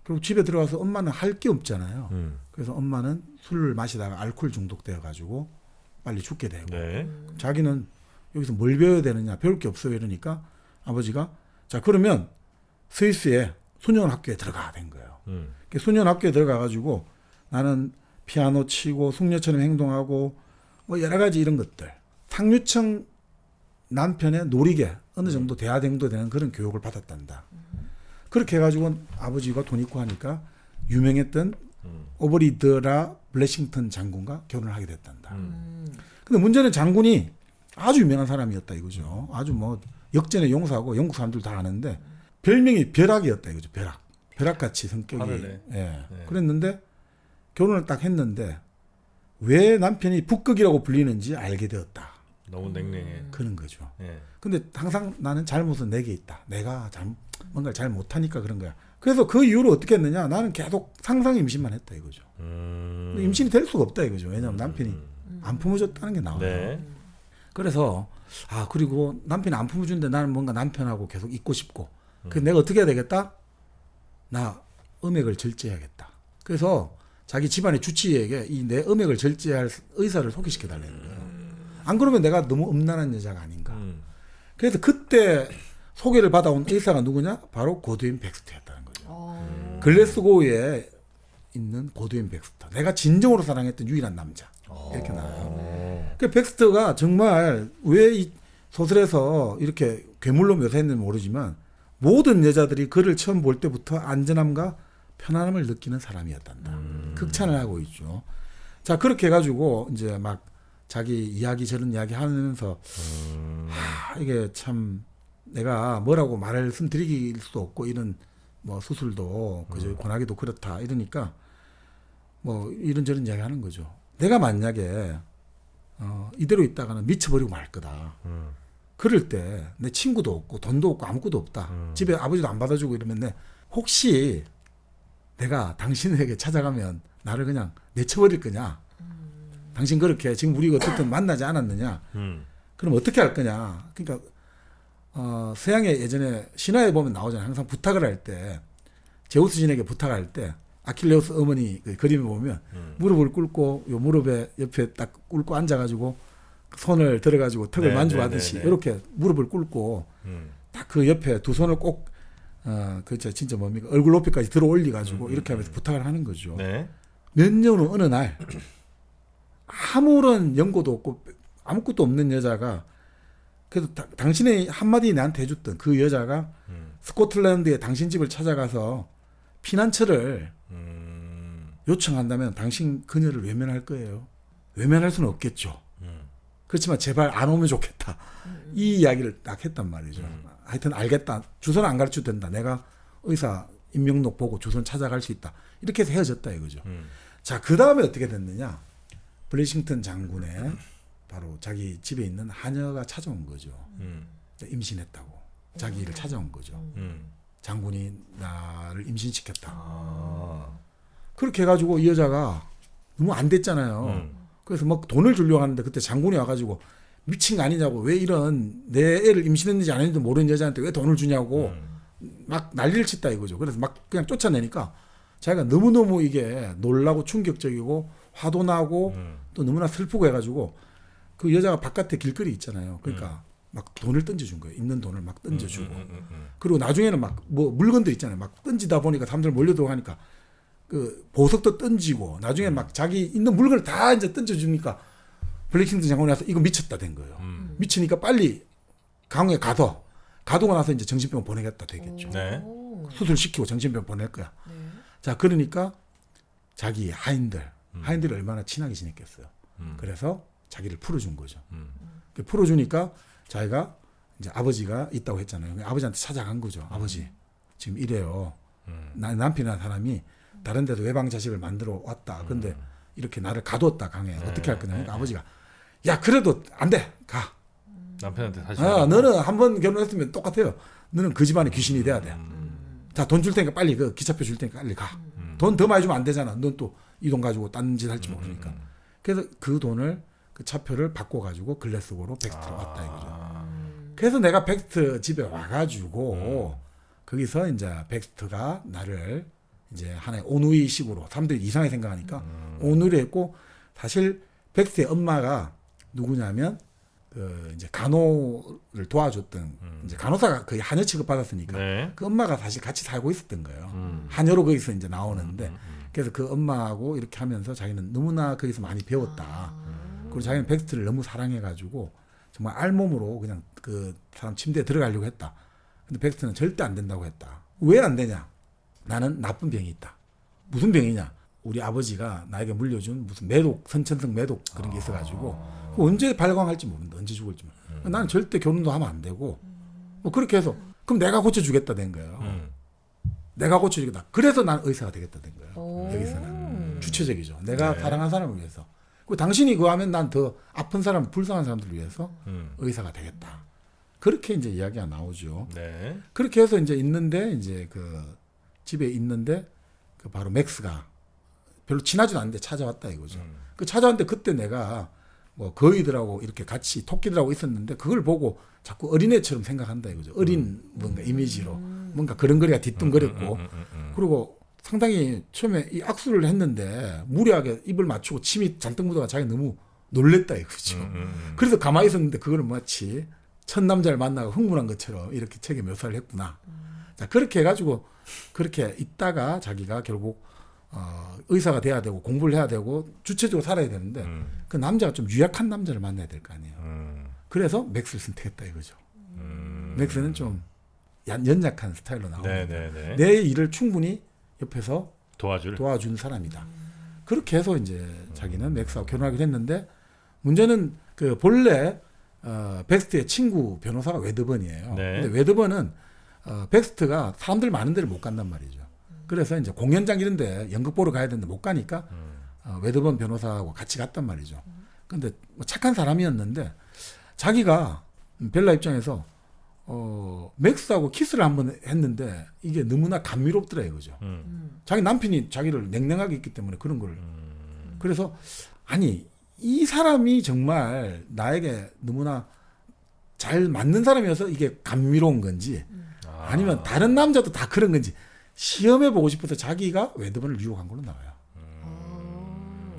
그리고 집에 들어가서 엄마는 할 게 없잖아요. 그래서 엄마는 술을 마시다가 알코올 중독되어 가지고 빨리 죽게 되고 네. 자기는 여기서 뭘 배워야 되느냐 배울 게 없어요 이러니까 아버지가 자 그러면 스위스에 소년학교에 들어가 된 거예요. 그러니까 소년학교에 들어가 가지고 나는 피아노 치고 숙녀처럼 행동하고 뭐 여러 가지 이런 것들 상류층 남편의 놀이개 어느 정도 대화 정도 되는 그런 교육을 받았단다. 그렇게 해가지고 아버지가 돈 있고 하니까 유명했던 오버리드라 블래싱턴 장군과 결혼을 하게 됐단다. 근데 문제는 장군이 아주 유명한 사람이었다 이거죠. 아주 뭐 역전의 용사고 영국 사람들 다 아는데 별명이 벼락이었다 이거죠. 벼락같이 성격이. 하늘에. 예. 네. 그랬는데 결혼을 딱 했는데 왜 남편이 북극이라고 불리는지 알게 되었다. 너무 냉랭해. 그런 거죠. 예. 근데 항상 나는 잘못은 내게 있다. 내가 뭔가를 잘 못하니까 그런 거야. 그래서 그 이후로 어떻게 했느냐? 나는 계속 상상 임신만 했다 이거죠. 임신이 될 수가 없다 이거죠. 왜냐하면 남편이 안 품어줬다는 게 나와요. 네. 그래서 그리고 남편이 안 품어주는데 나는 뭔가 남편하고 계속 있고 싶고. 그래서 내가 어떻게 해야 되겠다? 나 음액을 절제해야겠다. 그래서 자기 집안의 주치의에게 이 내 음액을 절제할 의사를 소개시켜 달라는 거예요. 안 그러면 내가 너무 음란한 여자가 아닌가. 그래서 그때 소개를 받아온 의사가 누구냐? 바로 고드윈 백스터였다는 거죠. 글래스고우에 있는 고드윈 백스터. 내가 진정으로 사랑했던 유일한 남자. 이렇게 나와요. 그 백스터가 정말 왜 이 소설에서 이렇게 괴물로 묘사했는지 모르지만 모든 여자들이 그를 처음 볼 때부터 안전함과 편안함을 느끼는 사람이었단다. 극찬을 하고 있죠. 자, 그렇게 해가지고 이제 막 자기 이야기 저런 이야기 하면서 이게 참 내가 뭐라고 말씀드릴 수도 없고 이런 뭐 수술도 그저 권하기도 그렇다 이러니까 뭐 이런저런 이야기 하는 거죠. 내가 만약에 이대로 있다가는 미쳐버리고 말 거다. 그럴 때 내 친구도 없고 돈도 없고 아무것도 없다. 집에 아버지도 안 받아주고 이러면 혹시 내가 당신에게 찾아가면 나를 그냥 내쳐버릴 거냐? 당신 그렇게 지금 우리가 어쨌든 만나지 않았느냐? 그럼 어떻게 할 거냐? 그러니까 서양의 예전에 신화에 보면 나오잖아요. 항상 부탁을 할 때 제우스 신에게 부탁할 때 아킬레우스 어머니 그 그림에 보면 무릎을 꿇고 요 무릎에 옆에 딱 꿇고 앉아가지고 손을 들어가지고 턱을 만져하듯이 이렇게 무릎을 꿇고 딱 그 옆에 두 손을 꼭 그저 진짜 뭡니까 얼굴 높이까지 들어 올려 가지고 이렇게 하면서 부탁을 하는 거죠. 네. 몇 년 후 어느 날 아무런 연고도 없고 아무것도 없는 여자가 그래도 당신의 한마디 나한테 해줬던 그 여자가 스코틀랜드의 당신 집을 찾아가서 피난처를 요청한다면 당신 그녀를 외면할 거예요. 외면할 수는 없겠죠. 그렇지만 제발 안 오면 좋겠다. 이 이야기를 딱 했단 말이죠. 하여튼 알겠다. 주소는 안 가르쳐도 된다. 내가 의사 임명록 보고 주소는 찾아갈 수 있다. 이렇게 해서 헤어졌다 이거죠. 자, 그 다음에 어떻게 됐느냐. 블래싱턴 장군의 바로 자기 집에 있는 하녀가 찾아온 거죠. 임신했다고. 자기 일을 찾아온 거죠. 장군이 나를 임신시켰다. 그렇게 해가지고 이 여자가 너무 안 됐잖아요. 그래서 막 돈을 주려고 하는데 그때 장군이 와가지고 미친 거 아니냐고 왜 이런 내 애를 임신했는지 안 했는지 모르는 여자한테 왜 돈을 주냐고 막 난리를 쳤다 이거죠. 그래서 막 그냥 쫓아내니까 자기가 너무너무 이게 놀라고 충격적이고 화도 나고 또 너무나 슬프고 해가지고 그 여자가 바깥에 길거리 있잖아요. 그러니까 막 돈을 던져준 거예요. 있는 돈을 막 던져주고 그리고 나중에는 막 뭐 물건들 있잖아요. 막 던지다 보니까 사람들 몰려들고 하니까 그 보석도 던지고 나중에 막 자기 있는 물건을 다 이제 던져주니까 블랙싱턴 장군이 와서 이거 미쳤다 된 거예요. 미치니까 빨리 강에 가두고 나서 이제 정신병원 보내겠다 되겠죠. 네. 수술시키고 정신병원 보낼 거야. 네. 자, 그러니까 자기 하인들이 얼마나 친하게 지냈겠어요. 그래서 자기를 풀어준 거죠. 풀어주니까 자기가 이제 아버지가 있다고 했잖아요. 아버지한테 찾아간 거죠. 아버지, 지금 이래요. 남편이라는 사람이 다른 데도 외방 자식을 만들어 왔다. 근데 이렇게 나를 가뒀다 강에. 어떻게 할 거냐. 그러니까 아버지가 야, 그래도 안 돼. 가. 남편한테 다시. 너는 한 번 결혼했으면 똑같아요. 너는 그 집안의 귀신이 돼야 돼. 자, 돈 줄 테니까 빨리 그 기차표 줄 테니까 빨리 가. 돈 더 많이 주면 안 되잖아. 넌 또 이 돈 가지고 딴 짓 할지 모르니까. 그래서 그 돈을 그 차표를 바꿔 가지고 글래스고로 벡스트로 왔다 이거죠. 그래서 내가 벡스트 집에 와가지고 거기서 이제 벡스트가 나를 이제 하나의 오누이식으로 사람들이 이상하게 생각하니까 오누이를 했고 사실 벡스트의 엄마가 누구냐면 그 이제 간호를 도와줬던 이제 간호사가 거의 하녀 취급 받았으니까 네. 그 엄마가 사실 같이 살고 있었던 거예요. 하녀로 거기서 이제 나오는데 그래서 그 엄마하고 이렇게 하면서 자기는 너무나 거기서 많이 배웠다. 그리고 자기는 벡스트를 너무 사랑해가지고 정말 알몸으로 그냥 그 사람 침대에 들어가려고 했다. 근데 벡스트는 절대 안 된다고 했다. 왜 안 되냐? 나는 나쁜 병이 있다. 무슨 병이냐? 우리 아버지가 나에게 물려준 무슨 매독, 선천성 매독 그런 게 있어가지고 언제 발광할지 모른다. 언제 죽을지 모른다. 나는 절대 결혼도 하면 안 되고 뭐 그렇게 해서 그럼 내가 고쳐주겠다 된 거예요. 내가 고쳐주겠다. 그래서 난 의사가 되겠다 된 거예요. 여기서는 주체적이죠. 내가 네. 사랑하는 사람을 위해서. 그 당신이 그거 하면 난 더 아픈 사람, 불쌍한 사람들을 위해서 의사가 되겠다. 그렇게 이제 이야기가 나오죠. 네. 그렇게 해서 이제 있는데 이제 그 집에 있는데 그 바로 맥스가 별로 친하지도 않은데 찾아왔다 이거죠. 그 찾아왔는데 그때 내가 뭐 거위들하고 이렇게 같이 토끼들하고 있었는데 그걸 보고 자꾸 어린애처럼 생각한다 이거죠. 어린 뭔가 이미지로 뭔가 그런 거리가 뒤뚱거렸고 그리고 상당히 처음에 이 악수를 했는데 무리하게 입을 맞추고 침이 잔뜩 묻어가 자기 너무 놀랬다 이거죠. 그래서 가만히 있었는데 그걸 마치 첫 남자를 만나고 흥분한 것처럼 이렇게 책에 묘사를 했구나. 자, 그렇게 해가지고 그렇게 있다가 자기가 결국 의사가 돼야 되고 공부를 해야 되고 주체적으로 살아야 되는데 그 남자가 좀 유약한 남자를 만나야 될 거 아니에요. 그래서 맥스를 선택했다 이거죠. 맥스는 좀 연약한 스타일로 나옵니다. 네네네. 내 일을 충분히 옆에서 도와줄. 사람이다. 그렇게 해서 이제 자기는 맥스하고 결혼하게 됐는데 문제는 그 본래 벡스트의 친구 변호사가 웨드번이에요. 네. 근데 웨드번은 벡스트가 사람들 많은 데를 못 간단 말이죠. 그래서 이제 공연장 이런 데 연극 보러 가야 되는데 못 가니까 웨드번 변호사하고 같이 갔단 말이죠. 근데 뭐 착한 사람이었는데 자기가 벨라 입장에서 맥스하고 키스를 한번 했는데 이게 너무나 감미롭더라 이거죠. 자기 남편이 자기를 냉랭하게 있기 때문에 그런 걸. 그래서 아니 이 사람이 정말 나에게 너무나 잘 맞는 사람이어서 이게 감미로운 건지 아니면 다른 남자도 다 그런 건지 시험해 보고 싶어서 자기가 웨드번을 유혹한 걸로 나와요.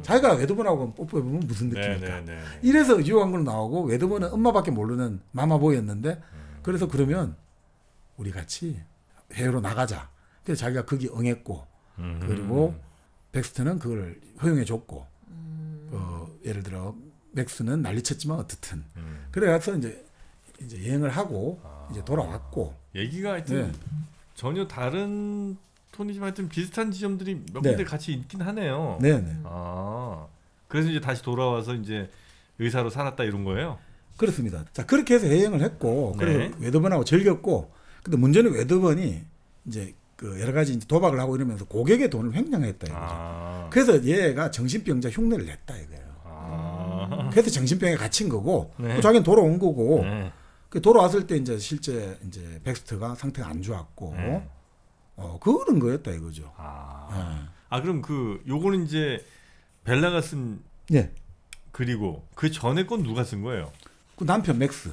자기가 웨드번하고 뽀뽀해보면 무슨 느낌일까. 이래서 유혹한 걸로 나오고 웨드번은 엄마밖에 모르는 마마보이였는데 그래서 그러면 우리 같이 해외로 나가자. 그래서 자기가 거기 응했고 그리고 벡스트는 그걸 허용해 줬고 예를 들어 맥스는 난리쳤지만 어떻든 그래서 이제 여행을 하고 이제 돌아왔고 얘기가 하여튼 네. 전혀 다른 톤이지만 하여튼 비슷한 지점들이 몇 네. 군데 같이 있긴 하네요. 네네 그래서 이제 다시 돌아와서 이제 의사로 살았다 이런 거예요. 그렇습니다. 자 그렇게 해서 여행을 했고 네. 그래서 웨더번하고 즐겼고 근데 문제는 웨더번이 이제 그 여러 가지 이제 도박을 하고 이러면서 고객의 돈을 횡령했다 이거죠. 그래서 얘가 정신병자 흉내를 냈다 이거예요. 그래서 정신병에 갇힌 거고 네. 자기는 돌아온 거고 네. 그 돌아왔을 때 이제 실제 이제 벡스트가 상태가 안 좋았고 네. 그런 거였다 이거죠. 그럼 그 요거는 이제 벨라가 쓴 예. 글이고 그 전에 건 누가 쓴 거예요? 그 남편 맥스,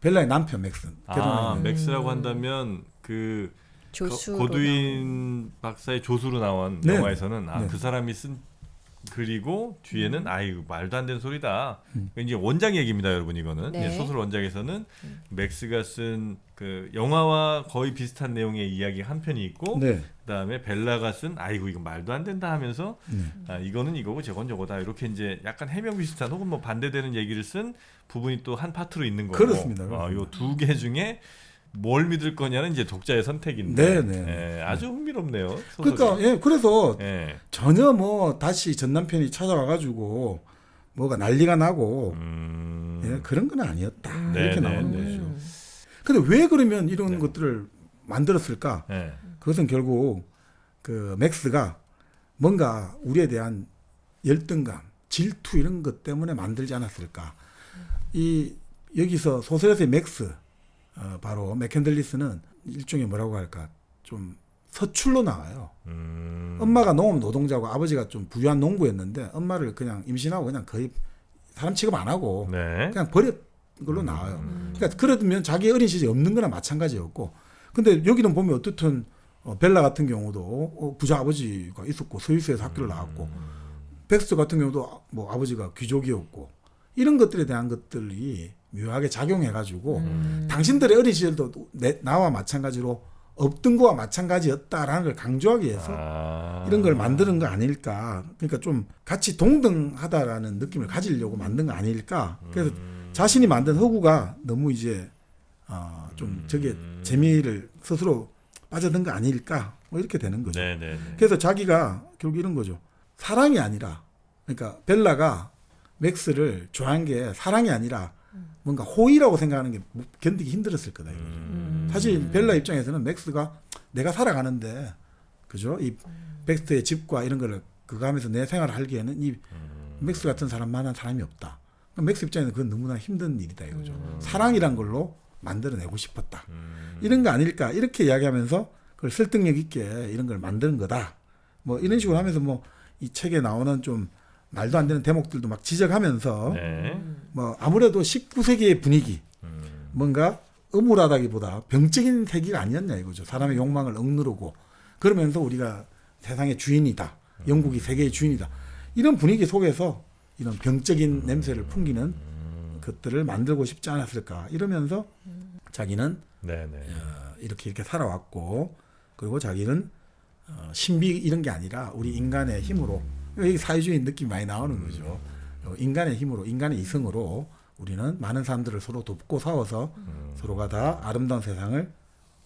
벨라의 남편 맥스. 결혼한 맥스라고 한다면 그 조수로 고두인 박사의 조수로 나온 네. 영화에서는 네. 그 사람이 쓴 글이고 뒤에는 아이고 말도 안 되는 소리다. 이제 원작 얘기입니다, 여러분 이거는. 네. 이제 소설 원작에서는 맥스가 쓴 그 영화와 거의 비슷한 내용의 이야기 한 편이 있고 네. 그다음에 벨라가 쓴 아이고 이거 말도 안 된다 하면서 이거는 이거고 저건 저거다 이렇게 이제 약간 해명 비슷한 혹은 뭐 반대되는 얘기를 쓴 부분이 또 한 파트로 있는 거고. 그렇습니다. 요 두 개 중에 뭘 믿을 거냐는 이제 독자의 선택인데. 네. 아주 흥미롭네요. 소설이. 그러니까 그래서 예. 전혀 뭐 다시 전 남편이 찾아와가지고 뭐가 난리가 나고 그런 건 아니었다 이렇게 나오는 거죠. 근데 왜 그러면 이런 것들을 만들었을까? 예. 그것은 결국 그 맥스가 뭔가 우리에 대한 열등감, 질투 이런 것 때문에 만들지 않았을까? 이 여기서 소설에서의 맥스 바로 맥캔들리스는 일종의 뭐라고 할까? 좀 서출로 나와요. 엄마가 농업 노동자고 아버지가 좀 부유한 농부였는데 엄마를 그냥 임신하고 그냥 거의 사람 취급 안 하고 네. 그냥 버렸 걸로 나와요. 그러니까 그러면 자기 어린 시절이 없는 거나 마찬가지였고 근데 여기는 보면 어떻든 벨라 같은 경우도 부자 아버지가 있었고 스위스에서 학교를 나왔고 벡스트 같은 경우도 뭐 아버지가 귀족이었고 이런 것들에 대한 것들이 묘하게 작용해가지고 당신들의 어린 시절도 나와 마찬가지로 없던 거와 마찬가지였다라는 걸 강조하기 위해서 이런 걸 만드는 거 아닐까. 그러니까 좀 같이 동등하다라는 느낌을 가지려고 만든 거 아닐까. 그래서 자신이 만든 허구가 너무 이제 좀 저게 재미를 스스로 빠져든 거 아닐까. 뭐 이렇게 되는 거죠. 네네. 그래서 자기가 결국 이런 거죠. 사랑이 아니라 그러니까 벨라가 맥스를 좋아한 게 사랑이 아니라 뭔가 호의라고 생각하는 게 견디기 힘들었을 거다 이거죠. 사실 벨라 입장에서는 맥스가 내가 살아가는데 그죠? 이 벡스트의 집과 이런 걸 그거 하면서 내 생활을 하기에는 이 맥스 같은 사람만한 사람이 없다. 맥스 입장에서는 그건 너무나 힘든 일이다 이거죠. 사랑이란 걸로 만들어내고 싶었다. 이런 거 아닐까 이렇게 이야기하면서 그걸 설득력 있게 이런 걸 만드는 거다. 뭐 이런 식으로 하면서 뭐 이 책에 나오는 좀 말도 안 되는 대목들도 막 지적하면서 네. 뭐 아무래도 19세기의 분위기 뭔가 음울하다기보다 병적인 세기가 아니었냐 이거죠. 사람의 욕망을 억누르고 그러면서 우리가 세상의 주인이다. 영국이 세계의 주인이다. 이런 분위기 속에서 이런 병적인 냄새를 풍기는 것들을 만들고 싶지 않았을까 이러면서 자기는 네네. 이렇게 살아왔고 그리고 자기는 신비 이런 게 아니라 우리 인간의 힘으로 여기 사회주의 느낌이 많이 나오는 거죠. 인간의 힘으로 인간의 이성으로 우리는 많은 사람들을 서로 돕고 싸워서 서로가 다 아름다운 세상을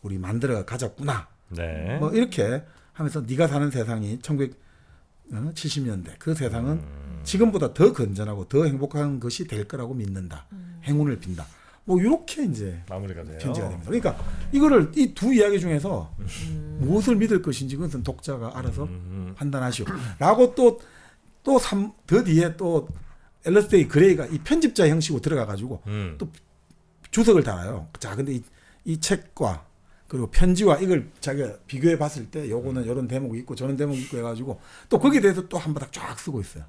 우리 만들어 가졌구나. 네. 뭐 이렇게 하면서 네가 사는 세상이 1970년대 그 세상은 지금보다 더 건전하고 더 행복한 것이 될 거라고 믿는다. 행운을 빈다. 뭐 이렇게 이제 마무리가 돼요. 편지가 됩니다. 그러니까 이거를 이 두 이야기 중에서 무엇을 믿을 것인지 그것은 독자가 알아서 판단하시오. 라고 또 더 뒤에 또 엘러스데이 그레이가 이 편집자 형식으로 들어가 가지고 또 주석을 달아요. 자, 근데 이 책과 그리고 편지와 이걸 자기가 비교해 봤을 때 요거는 이런 대목이 있고 저런 대목이 있고 해가지고 또 거기에 대해서 또 한 바닥 쫙 쓰고 있어요.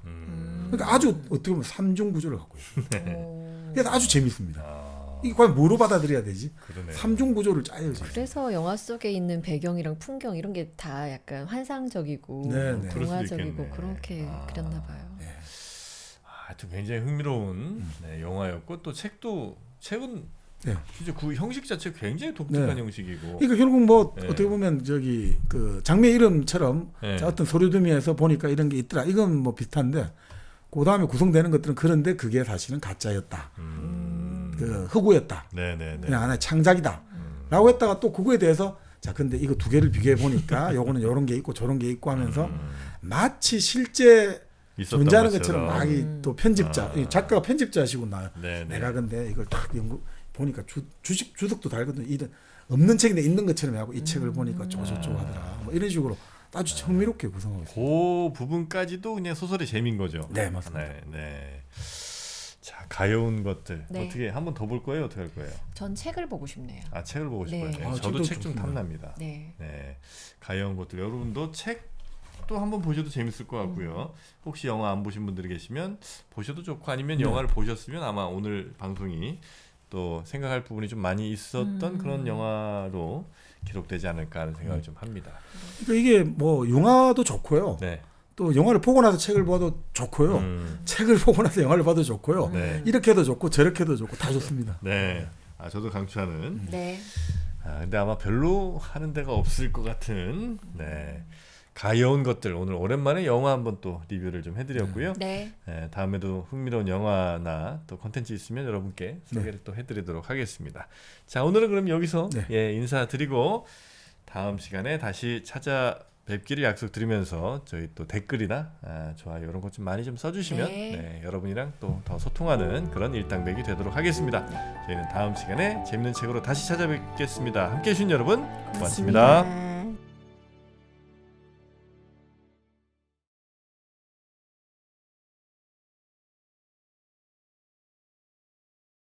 그러니까 아주 어떻게 보면 삼중 구조를 갖고 있어요. 그래서 아주 재밌습니다. 이게 과연 뭐로 받아들여야 되지? 그러네요. 삼중 구조를 짜야지. 그래서 영화 속에 있는 배경이랑 풍경 이런 게 다 약간 환상적이고 네네. 그럴 수도 동화적이고 있겠네. 그렇게 그렸나 봐요. 하여튼 굉장히 흥미로운 영화였고 또 책은 네. 진짜 그 형식 자체 굉장히 독특한 네. 형식이고. 그러니까 결국 뭐 네. 어떻게 보면 저기 그 장미 이름처럼 네. 자, 어떤 소리두미에서 보니까 이런 게 있더라. 이건 뭐 비슷한데 그 다음에 구성되는 것들은 그런데 그게 사실은 가짜였다. 그 흑우였다. 네네네. 그냥 하나의 창작이다. 라고 했다가 또 그거에 대해서 자 근데 이거 두 개를 비교해 보니까 요거는 요런 게 있고 저런 게 있고 하면서 마치 실제 있었던 존재하는 것처럼 막 음. 또 편집자 아. 이 작가가 편집자시구나. 네네. 내가 근데 이걸 딱 연구 보니까 주석도 달거든. 이런 없는 책인데 있는 것처럼 하고 이 책을 보니까 쪼쪼쪼 하더라. 뭐 이런 식으로 아주 흥미롭게 구성하고 있어요. 그 부분까지도 그냥 소설의 재미인 거죠. 네, 맞습니다. 네, 네. 자, 가여운 것들 네. 어떻게 한번 더 볼 거예요? 어떻게 할 거예요? 전 책을 보고 싶네요. 아, 책을 보고 네. 싶어요. 네, 아, 저도 책도 책 좀 좋습니다. 탐납니다. 네. 네, 가여운 것들 여러분도 책도 한번 보셔도 재밌을 것 같고요. 혹시 영화 안 보신 분들이 계시면 보셔도 좋고 아니면 네. 영화를 보셨으면 아마 오늘 방송이 또 생각할 부분이 좀 많이 있었던 그런 영화로 기록되지 않을까 하는 생각을 좀 합니다. 그러니까 이게 뭐 영화도 좋고요. 네. 또 영화를 보고 나서 책을 봐도 좋고요. 책을 보고 나서 영화를 봐도 좋고요. 네. 이렇게 해도 좋고 저렇게 해도 좋고 다 좋습니다. 네. 아, 저도 강추하는. 네. 아, 근데 아마 별로 하는 데가 없을 것 같은. 네. 가여운 것들 오늘 오랜만에 영화 한번 또 리뷰를 좀 해드렸고요. 네. 네, 다음에도 흥미로운 영화나 또 콘텐츠 있으면 여러분께 네. 소개를 또 해드리도록 하겠습니다. 자, 오늘은 그럼 여기서 네. 예, 인사드리고 다음 시간에 다시 찾아뵙기를 약속드리면서 저희 또 댓글이나 좋아요 이런 것 좀 많이 좀 써주시면 네. 네, 여러분이랑 또 더 소통하는 그런 일당백이 되도록 하겠습니다. 저희는 다음 시간에 재밌는 책으로 다시 찾아뵙겠습니다. 함께해 주신 여러분 고맙습니다.